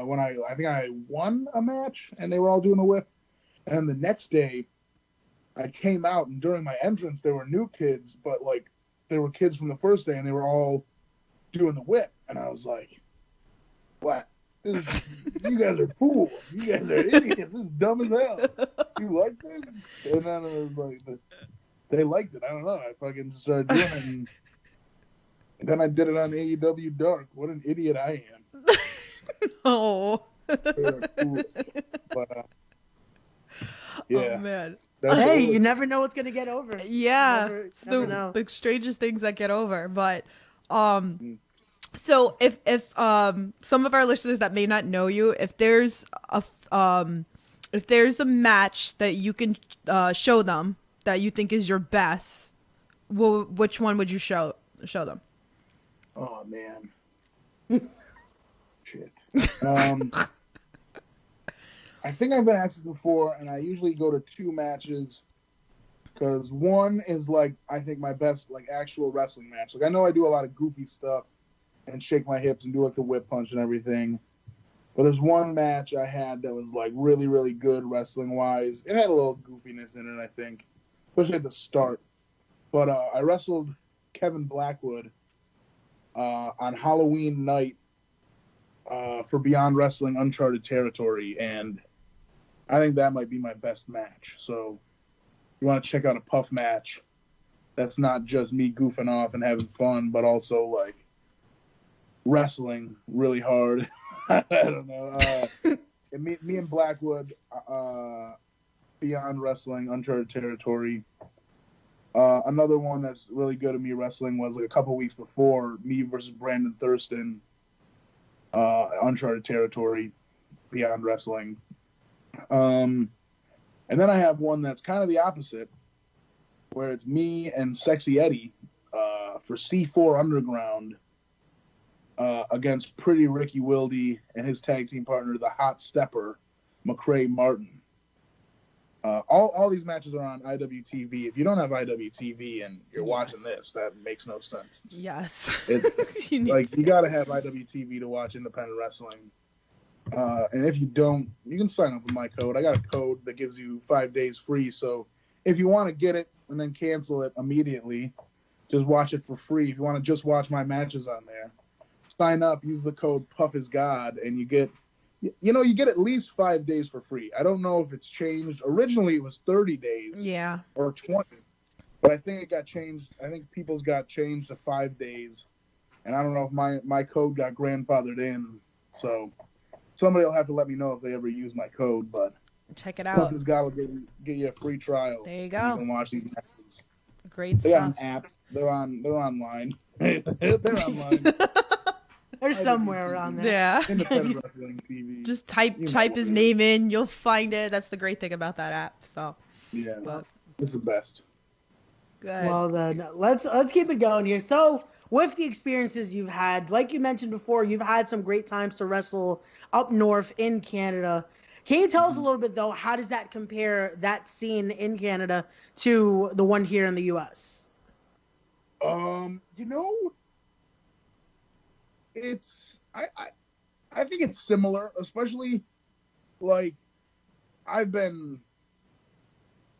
when I think I won a match, and they were all doing the whip. And the next day, I came out, and during my entrance, there were new kids, but like there were kids from the first day, and they were all doing the whip. And I was like, "What? You guys are fools. You guys are idiots. This is dumb as hell. You like this?" And then it was like, they liked it. I don't know. I fucking just started doing it, and then I did it on AEW Dark. What an idiot I am. Oh. But yeah. Oh man. Hey, you never know what's gonna get over. Yeah, It's it's the strangest things that get over. But so if some of our listeners that may not know you, if there's a match that you can show them that you think is your best, which one would you show them? Oh man. Shit. I think I've been asked this before, and I usually go to two matches because one is like I think my best like actual wrestling match. Like I know I do a lot of goofy stuff and shake my hips and do like the whip punch and everything, but there's one match I had that was like really really good wrestling wise. It had a little goofiness in it, I think, especially at the start. But I wrestled Kevin Blackwood on Halloween night for Beyond Wrestling Uncharted Territory, and I think that might be my best match. So you want to check out a Puff match that's not just me goofing off and having fun, but also like wrestling really hard. I don't know. Me and Blackwood, Beyond Wrestling Uncharted Territory. Another one that's really good at me wrestling was like a couple weeks before, me versus Brandon Thurston, Uncharted Territory, Beyond Wrestling. And then I have one that's kind of the opposite, where it's me and Sexy Eddie for C4 Underground against Pretty Ricky Wilde and his tag team partner, the Hot Stepper, McCrae Martin. All these matches are on IWTV. If you don't have IWTV and you're watching this, that makes no sense. Yes. It's you got to have IWTV to watch independent wrestling. And if you don't, you can sign up with my code. I got a code that gives you 5 days free. So if you want to get it and then cancel it immediately, just watch it for free. If you want to just watch my matches on there, sign up, use the code PuffIsGod, and you get at least 5 days for free. I don't know if it's changed. Originally, it was 30 days. Yeah. Or 20. But I think it got changed. I think people's got changed to 5 days. And I don't know if my code got grandfathered in. So somebody will have to let me know if they ever use my code. But check it out. PuffIsGod will get you a free trial. There you go. You can watch these matches. Great They got stuff. an app. They're online. They're online. They're somewhere around there. Yeah. Independent wrestling TV. Just type his name in, you'll find it. That's the great thing about that app. So Yeah, but it's the best. good. Well then, let's keep it going here. So, with the experiences you've had, like you mentioned before, you've had some great times to wrestle up north in Canada. Can you tell us a little bit though? How does that compare, that scene in Canada, to the one here in the U.S.? It's I think it's similar, especially like I've been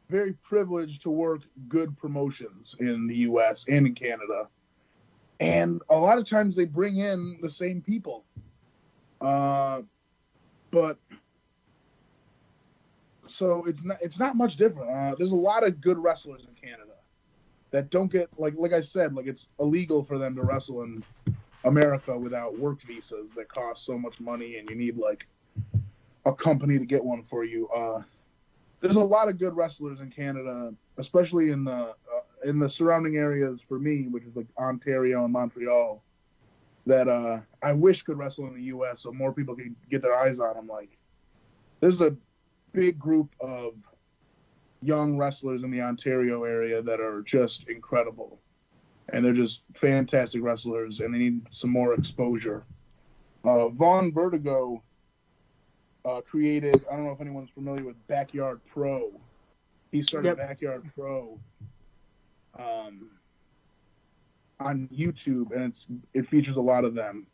very privileged to work good promotions in the US and in Canada. And a lot of times they bring in the same people. But so it's not much different. There's a lot of good wrestlers in Canada that don't get like I said, like it's illegal for them to wrestle in America without work visas that cost so much money, and you need like a company to get one for you. There's a lot of good wrestlers in Canada, especially in the surrounding areas for me, which is like Ontario and Montreal, that I wish could wrestle in the U.S. so more people can get their eyes on them. Like, there's a big group of young wrestlers in the Ontario area that are just incredible. And they're just fantastic wrestlers, and they need some more exposure. Vaughn Vertigo created, I don't know if anyone's familiar with Backyard Pro. He started Backyard Pro on YouTube, and it features a lot of them.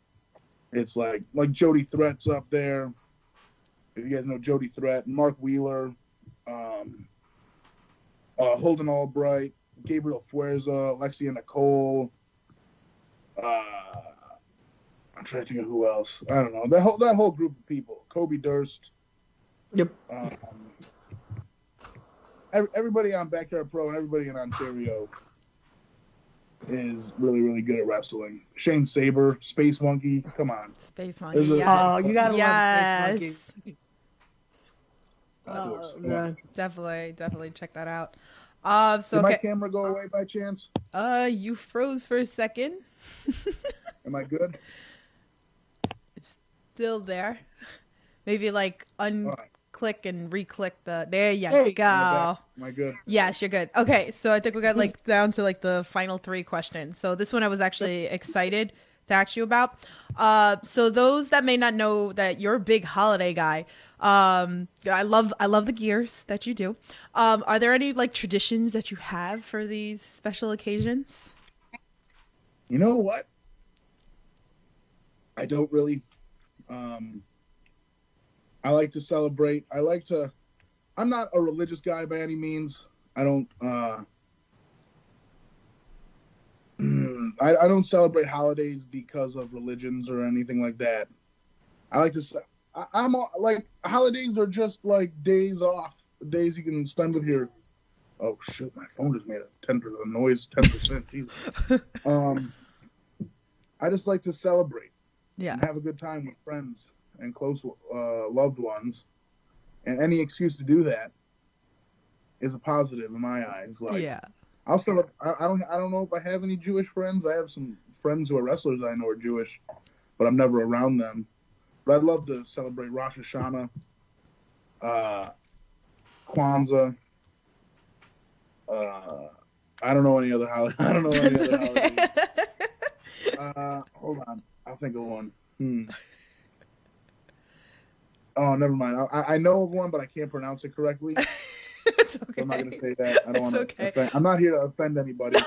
It's like Jody Threat's up there. If you guys know Jody Threat, Mark Wheeler, Holden Albright, Gabriel Fuerza, Lexia Nicole. I'm trying to think of who else. I don't know. That whole group of people. Kobe Durst. Yep. Everybody on Backyard Pro and everybody in Ontario is really, really good at wrestling. Shane Saber, Space Monkey. Come on. Space Monkey. You gotta love Space Yes. Monkey. Man. Definitely check that out. Did my camera go away by chance? You froze for a second. Am I good? It's still there. Maybe like unclick and re-click the. There you go. Am I good? Yes, you're good. Okay, so I think we got like down to like the final 3 questions. So this one I was actually excited to ask you about. So those that may not know that you're a big holiday guy, I love the gears that you do. Are there any like traditions that you have for these special occasions? You know what? I don't really. I like to celebrate. I'm not a religious guy by any means. I don't. I don't celebrate holidays because of religions or anything like that. I like to. I'm like, holidays are just like days off, days you can spend with your. Oh shit! My phone just made a 10% noise. 10%. Jesus. I just like to celebrate. Yeah. And have a good time with friends and close loved ones, and any excuse to do that is a positive in my eyes. Like, yeah. I'll celebrate. I don't know if I have any Jewish friends. I have some friends who are wrestlers I know are Jewish, but I'm never around them. But I'd love to celebrate Rosh Hashanah, Kwanzaa. I don't know any other holiday. I don't know any other holidays. Hold on. I'll think of one. Oh, never mind. I know of one, but I can't pronounce it correctly. It's okay. So I'm not going to say that. I don't want to okay. offend. I'm not here to offend anybody. No.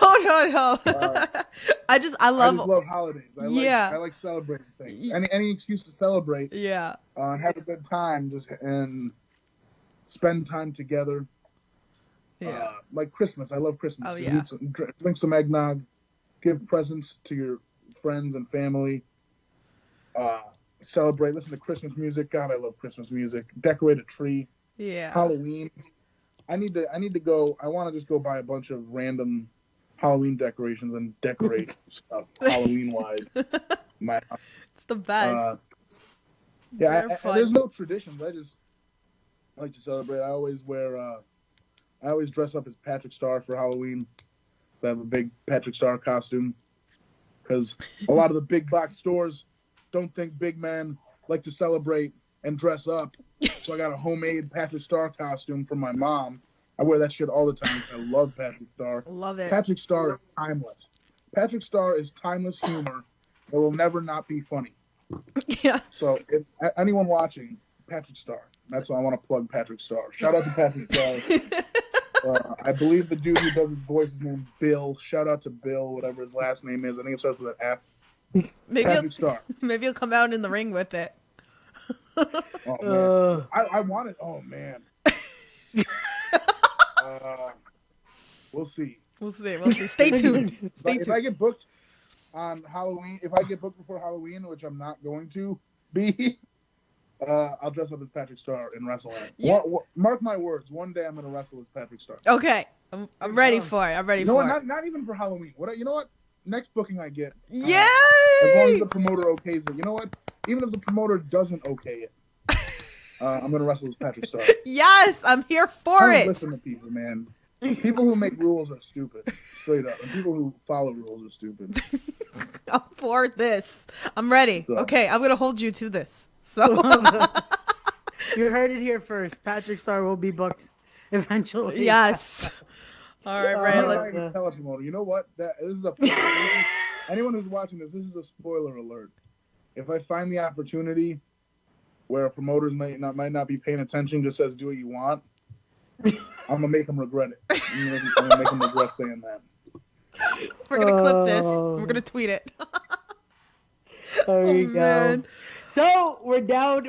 I just love holidays. I like celebrating things. Yeah. Any excuse to celebrate. Yeah. And have a good time, and spend time together. Yeah. Like Christmas. I love Christmas. Oh, just drink some eggnog, give presents to your friends and family. Celebrate. Listen to Christmas music. God, I love Christmas music. Decorate a tree. Yeah. Halloween. I need to go. I want to just go buy a bunch of random Halloween decorations and decorate stuff Halloween wise. It's the best. There's no traditions. I just like to celebrate. I always dress up as Patrick Star for Halloween. I have a big Patrick Star costume because a lot of the big box stores don't think big men like to celebrate and dress up. So I got a homemade Patrick Star costume from my mom. I wear that shit all the time because I love Patrick Star. Love it. Patrick Star is timeless. Patrick Star is timeless humor that will never not be funny. Yeah. So if anyone watching, Patrick Star. That's why I want to plug Patrick Star. Shout out to Patrick Star. I believe the dude who does his voice is named Bill. Shout out to Bill, whatever his last name is. I think it starts with an F. Patrick Star. Maybe he'll come out in the ring with it. Oh, man. I want it. Oh, man. We'll see. We'll see. Stay tuned. If I get booked on Halloween, if I get booked before Halloween, which I'm not going to be, I'll dress up as Patrick Star and wrestle in it. Yeah. Mark my words. One day I'm going to wrestle as Patrick Star. Okay. I'm ready for it. Not even for Halloween. You know what? Next booking I get. Yay! As long as the promoter okays it. You know what? Even if the promoter doesn't okay it, I'm going to wrestle as Patrick Star. Yes, I'm here for it. Listen to people, man. People who make rules are stupid, straight up. And people who follow rules are stupid. I'm for this. I'm ready. So. Okay, I'm going to hold you to this. So You heard it here first. Patrick Star will be booked eventually. Yes. All right, Ray. I'm not even tell a promoter. You know what? This is anyone who's watching this is a spoiler alert. If I find the opportunity where a promoter might not be paying attention, just says do what you want, I'm gonna make them regret it. I'm gonna make them regret saying that. We're gonna clip this. We're gonna tweet it. There you go. Man. So we're down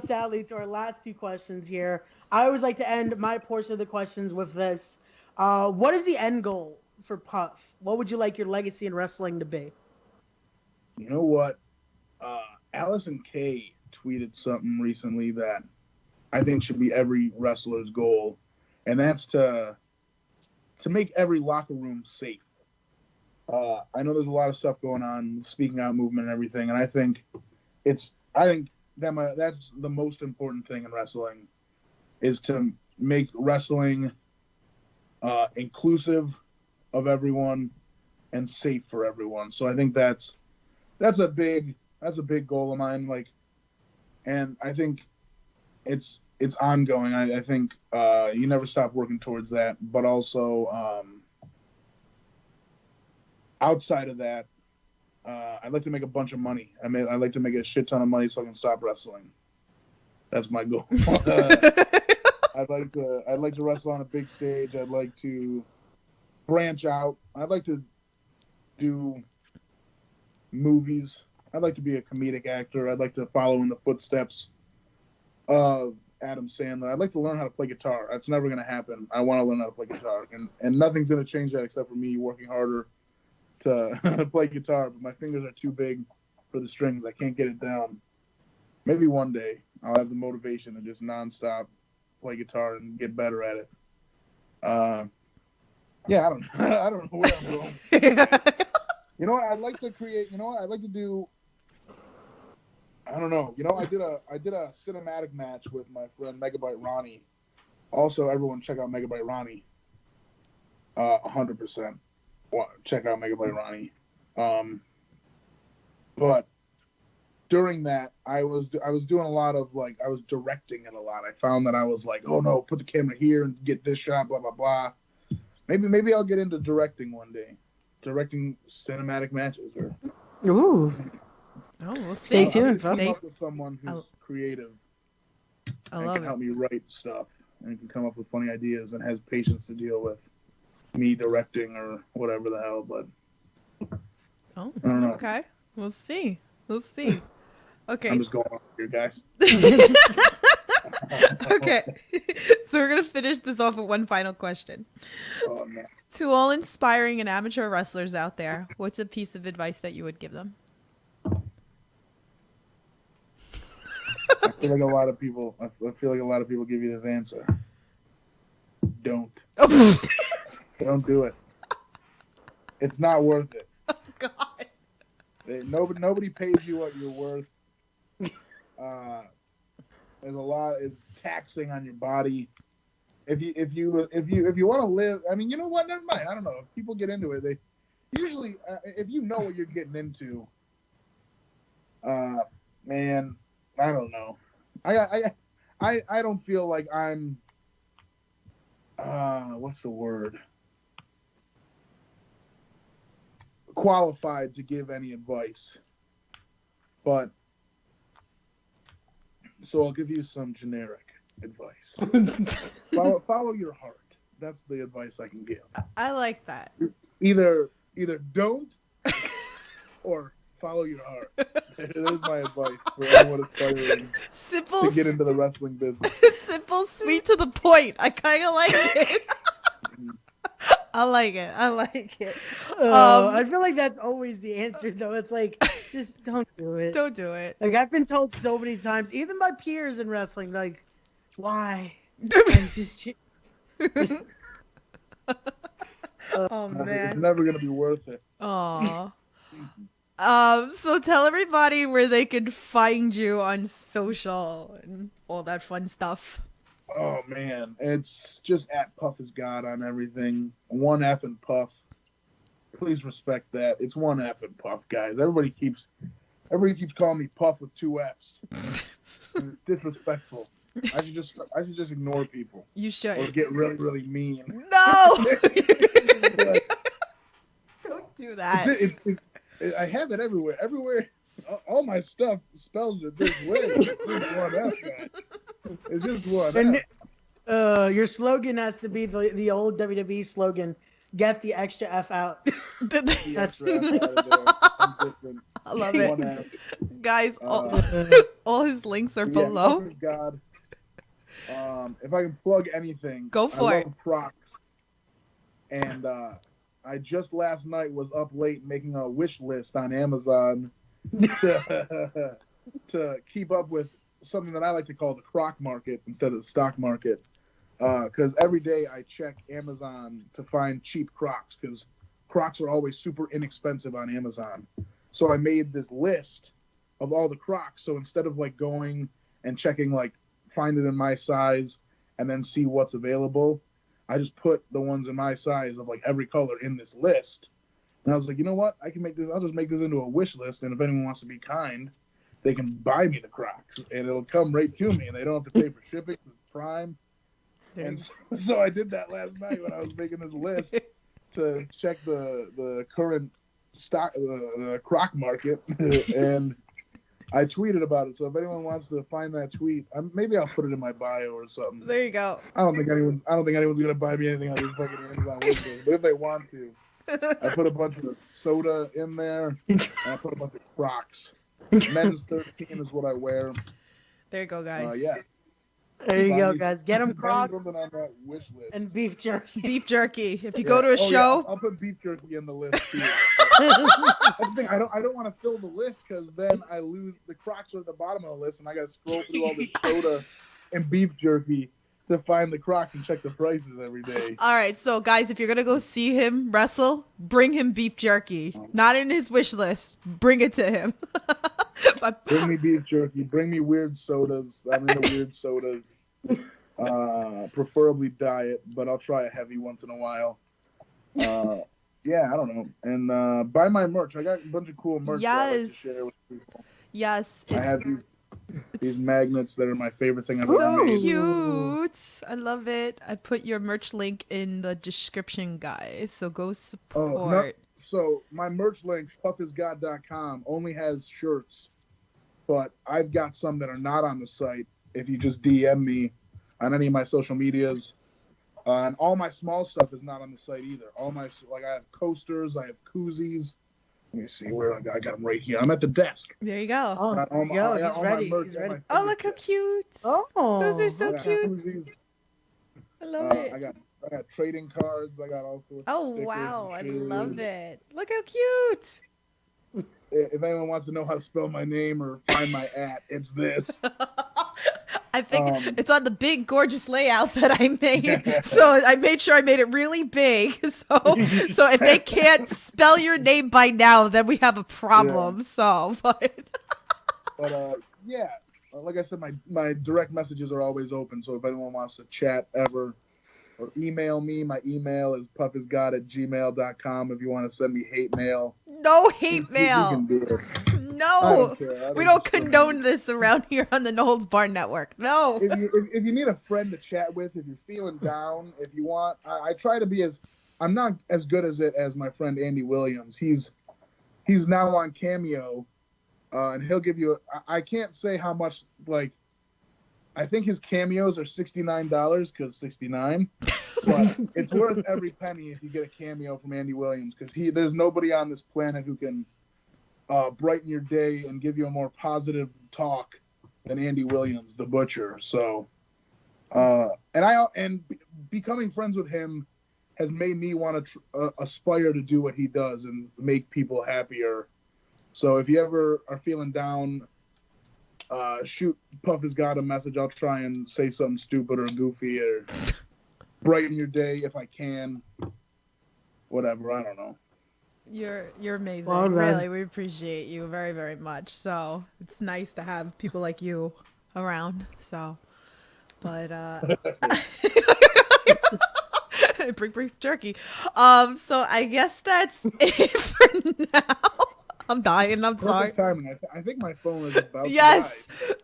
sadly to our last two questions here. I always like to end my portion of the questions with this. What is the end goal for Puff? What would you like your legacy in wrestling to be? You know what? Allison Kay tweeted something recently that I think should be every wrestler's goal, and that's to make every locker room safe. I know there's a lot of stuff going on, speaking out movement and everything, and I think that's the most important thing in wrestling is to make wrestling inclusive of everyone and safe for everyone. So I think that's a big goal of mine. Like, and I think it's ongoing. I think you never stop working towards that. But also outside of that, I'd like to make a bunch of money. I'd like to make a shit ton of money so I can stop wrestling. That's my goal. I'd like to wrestle on a big stage. I'd like to branch out. I'd like to do movies. I'd like to be a comedic actor. I'd like to follow in the footsteps of Adam Sandler. I'd like to learn how to play guitar. That's never going to happen. I want to learn how to play guitar, and nothing's going to change that except for me working harder to play guitar. But my fingers are too big for the strings. I can't get it down. Maybe one day I'll have the motivation to just nonstop play guitar and get better at it. Yeah, I don't know where I'm going. You know what? I'd like to create. You know what? I'd like to do. I don't know. You know, I did a cinematic match with my friend Megabyte Ronnie. Also, everyone check out Megabyte Ronnie. 100%. Check out Mega Play Ronnie. But during that, I was doing a lot of like, I was directing it a lot. I found that I was like, oh no, put the camera here and get this shot, blah blah blah. Maybe I'll get into directing one day, directing cinematic matches. Or Ooh. Oh, we'll Stay see. tuned, Come folks. up with someone who's creative I and love can it. help me write stuff and can come up with funny ideas and has patience to deal with me directing or whatever the hell. But Oh, I don't know. okay. We'll see. We'll see. Okay. I'm just going on here, guys. Okay. So we're going to finish this off with one final question. Oh, no. To all inspiring and amateur wrestlers out there, what's a piece of advice that you would give them? I feel like a lot of people give you this answer. Don't. Don't do it. It's not worth it. Oh, God. Nobody pays you what you're worth. There's a lot. It's taxing on your body. If you want to live, I mean, you know what? Never mind. I don't know. If people get into it, they usually, if you know what you're getting into, man, I don't know. I don't feel like I'm. What's the word? Qualified to give any advice, but so I'll give you some generic advice. follow your heart. That's the advice I can give. I like that. Either don't or follow your heart. There's my advice for anyone aspiring Simple, to get into the wrestling business. simple, sweet to the point. I kind of like it. I like it. I like it. I feel like that's always the answer, though. It's like, just don't do it. Don't do it. Like, I've been told so many times, even by peers in wrestling, like, why? And just Oh It's man. never gonna be worth it. Aw. So tell everybody where they can find you on social and all that fun stuff. Oh man, it's just at Puff is God on everything. One F and Puff. Please respect that. It's one F and Puff, guys. Everybody keeps calling me Puff with two F's. It's disrespectful. I should just ignore people You or should. get really really mean. No. Don't do that. I have it everywhere. Everywhere, all my stuff spells it this way. It's just one F, guys. It's just one And F. your slogan has to be the old WWE slogan: "Get the extra F out." The That's- extra F out of there. I'm different. I love it. One F. Guys, all his links are Yeah, below. Puff is God. If I can plug anything, Go for I it. love Crocs. And I just last night was up late making a wish list on Amazon to keep up with something that I like to call the croc market instead of the stock market. Because every day I check Amazon to find cheap Crocs because Crocs are always super inexpensive on Amazon. So I made this list of all the Crocs. So instead of like going and checking like find it in my size and then see what's available, I just put the ones in my size of like every color in this list. And I was like, you know what? I'll just make this into a wish list. And if anyone wants to be kind, they can buy me the Crocs and it'll come right to me and they don't have to pay for shipping. It's Prime. And so I did that last night when I was making this list to check the current stock, the Croc market. And I tweeted about it. So if anyone wants to find that tweet, maybe I'll put it in my bio or something. There you go. I don't think anyone's gonna buy me anything on this fucking Amazon wish list. But if they want to, I put a bunch of soda in there and I put a bunch of Crocs. Men's 13 is what I wear. There you go, guys. Yeah. There you Find go, me guys. Get them find me Crocs something on that wish list. and beef jerky. Beef jerky. If you Yeah. go to a Oh, yeah, show, I'll put beef jerky in the list too. That's the thing. I don't want to fill the list because then I lose. The Crocs are at the bottom of the list, and I got to scroll through all this soda and beef jerky to find the Crocs and check the prices every day. all right. So, guys, if you're gonna go see him wrestle, bring him beef jerky. Not in his wish list. Bring it to him. But- Bring me beef jerky. Bring me weird sodas. I'm into weird sodas. Preferably diet, but I'll try a heavy once in a while. Yeah, I don't know. And buy my merch. I got a bunch of cool merch that I like to Yes. share with people. Yes. I have these magnets that are my favorite thing I've So ever made. cute. I love it. I put your merch link in the description, guys. So go support. Oh, no. So my merch link, puffisgod.com, only has shirts, but I've got some that are not on the site. If you just DM me on any of my social medias, and all my small stuff is not on the site either. All my, like, I have coasters, I have koozies. Let me see where I got them right here. I'm at the desk. There you go. Oh, Got all there you go. I got He's all my ready. merch He's at ready. my Oh, look how fingertips. cute. Oh, Those are so I got cute. koozies. I love it. I got trading cards. I got all sorts of Oh, stickers wow. I and love shoes. it. Look how cute. If anyone wants to know how to spell my name or find my it's this. I think Um, it's on the big, gorgeous layout that I made. So I made sure I made it really big. So if they can't spell your name by now, then we have a problem. So, but Yeah, like I said, my direct messages are always open. So if anyone wants to chat ever or email me, my email is puffisgod@gmail.com. If you want to send me hate mail, no hate you mail. can do it. I No. don't care. We don't discriminate. condone this around here on the Knowles Bar Network. No. If you need a friend to chat with, if you're feeling down, if you want, I try to be I'm not as good as it as my friend Andy Williams. He's now on Cameo, and he'll give you. I can't say how much. Like, I think his cameos are $69 because 69, but it's worth every penny if you get a cameo from Andy Williams because there's nobody on this planet who can brighten your day and give you a more positive talk than Andy Williams, the Butcher. So, becoming friends with him has made me want to aspire to do what he does and make people happier. So if you ever are feeling down, shoot Puff has got a message. I'll try and say something stupid or goofy or brighten your day if I can. Whatever, I don't know. You're amazing. Well done. Really, we appreciate you very, very much. So it's nice to have people like you around. So, but bring jerky. So I guess that's it for now. I'm dying. I'm sorry. Perfect timing. I think my phone is about Yes.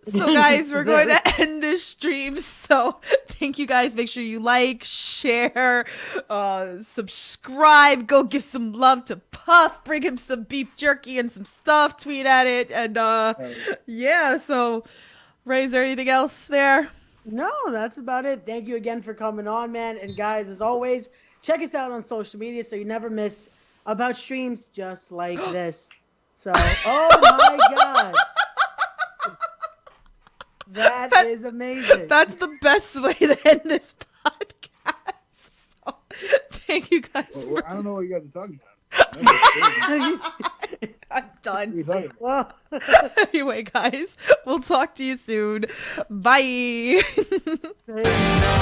to die. So guys, we're going to end this stream. So thank you guys. Make sure you like, share, subscribe. Go give some love to Puff. Bring him some beef jerky and some stuff. Tweet at it. And yeah. So Ray, is there anything else there? No, that's about it. Thank you again for coming on, man. And guys, as always, check us out on social media so you never miss about streams just like this. So, oh my God. That is amazing. That's the best way to end this podcast. So, thank you guys. Well, I don't know what you guys are talking about. I'm done. What are you talking about? Well, Anyway, guys, we'll talk to you soon. Bye. hey.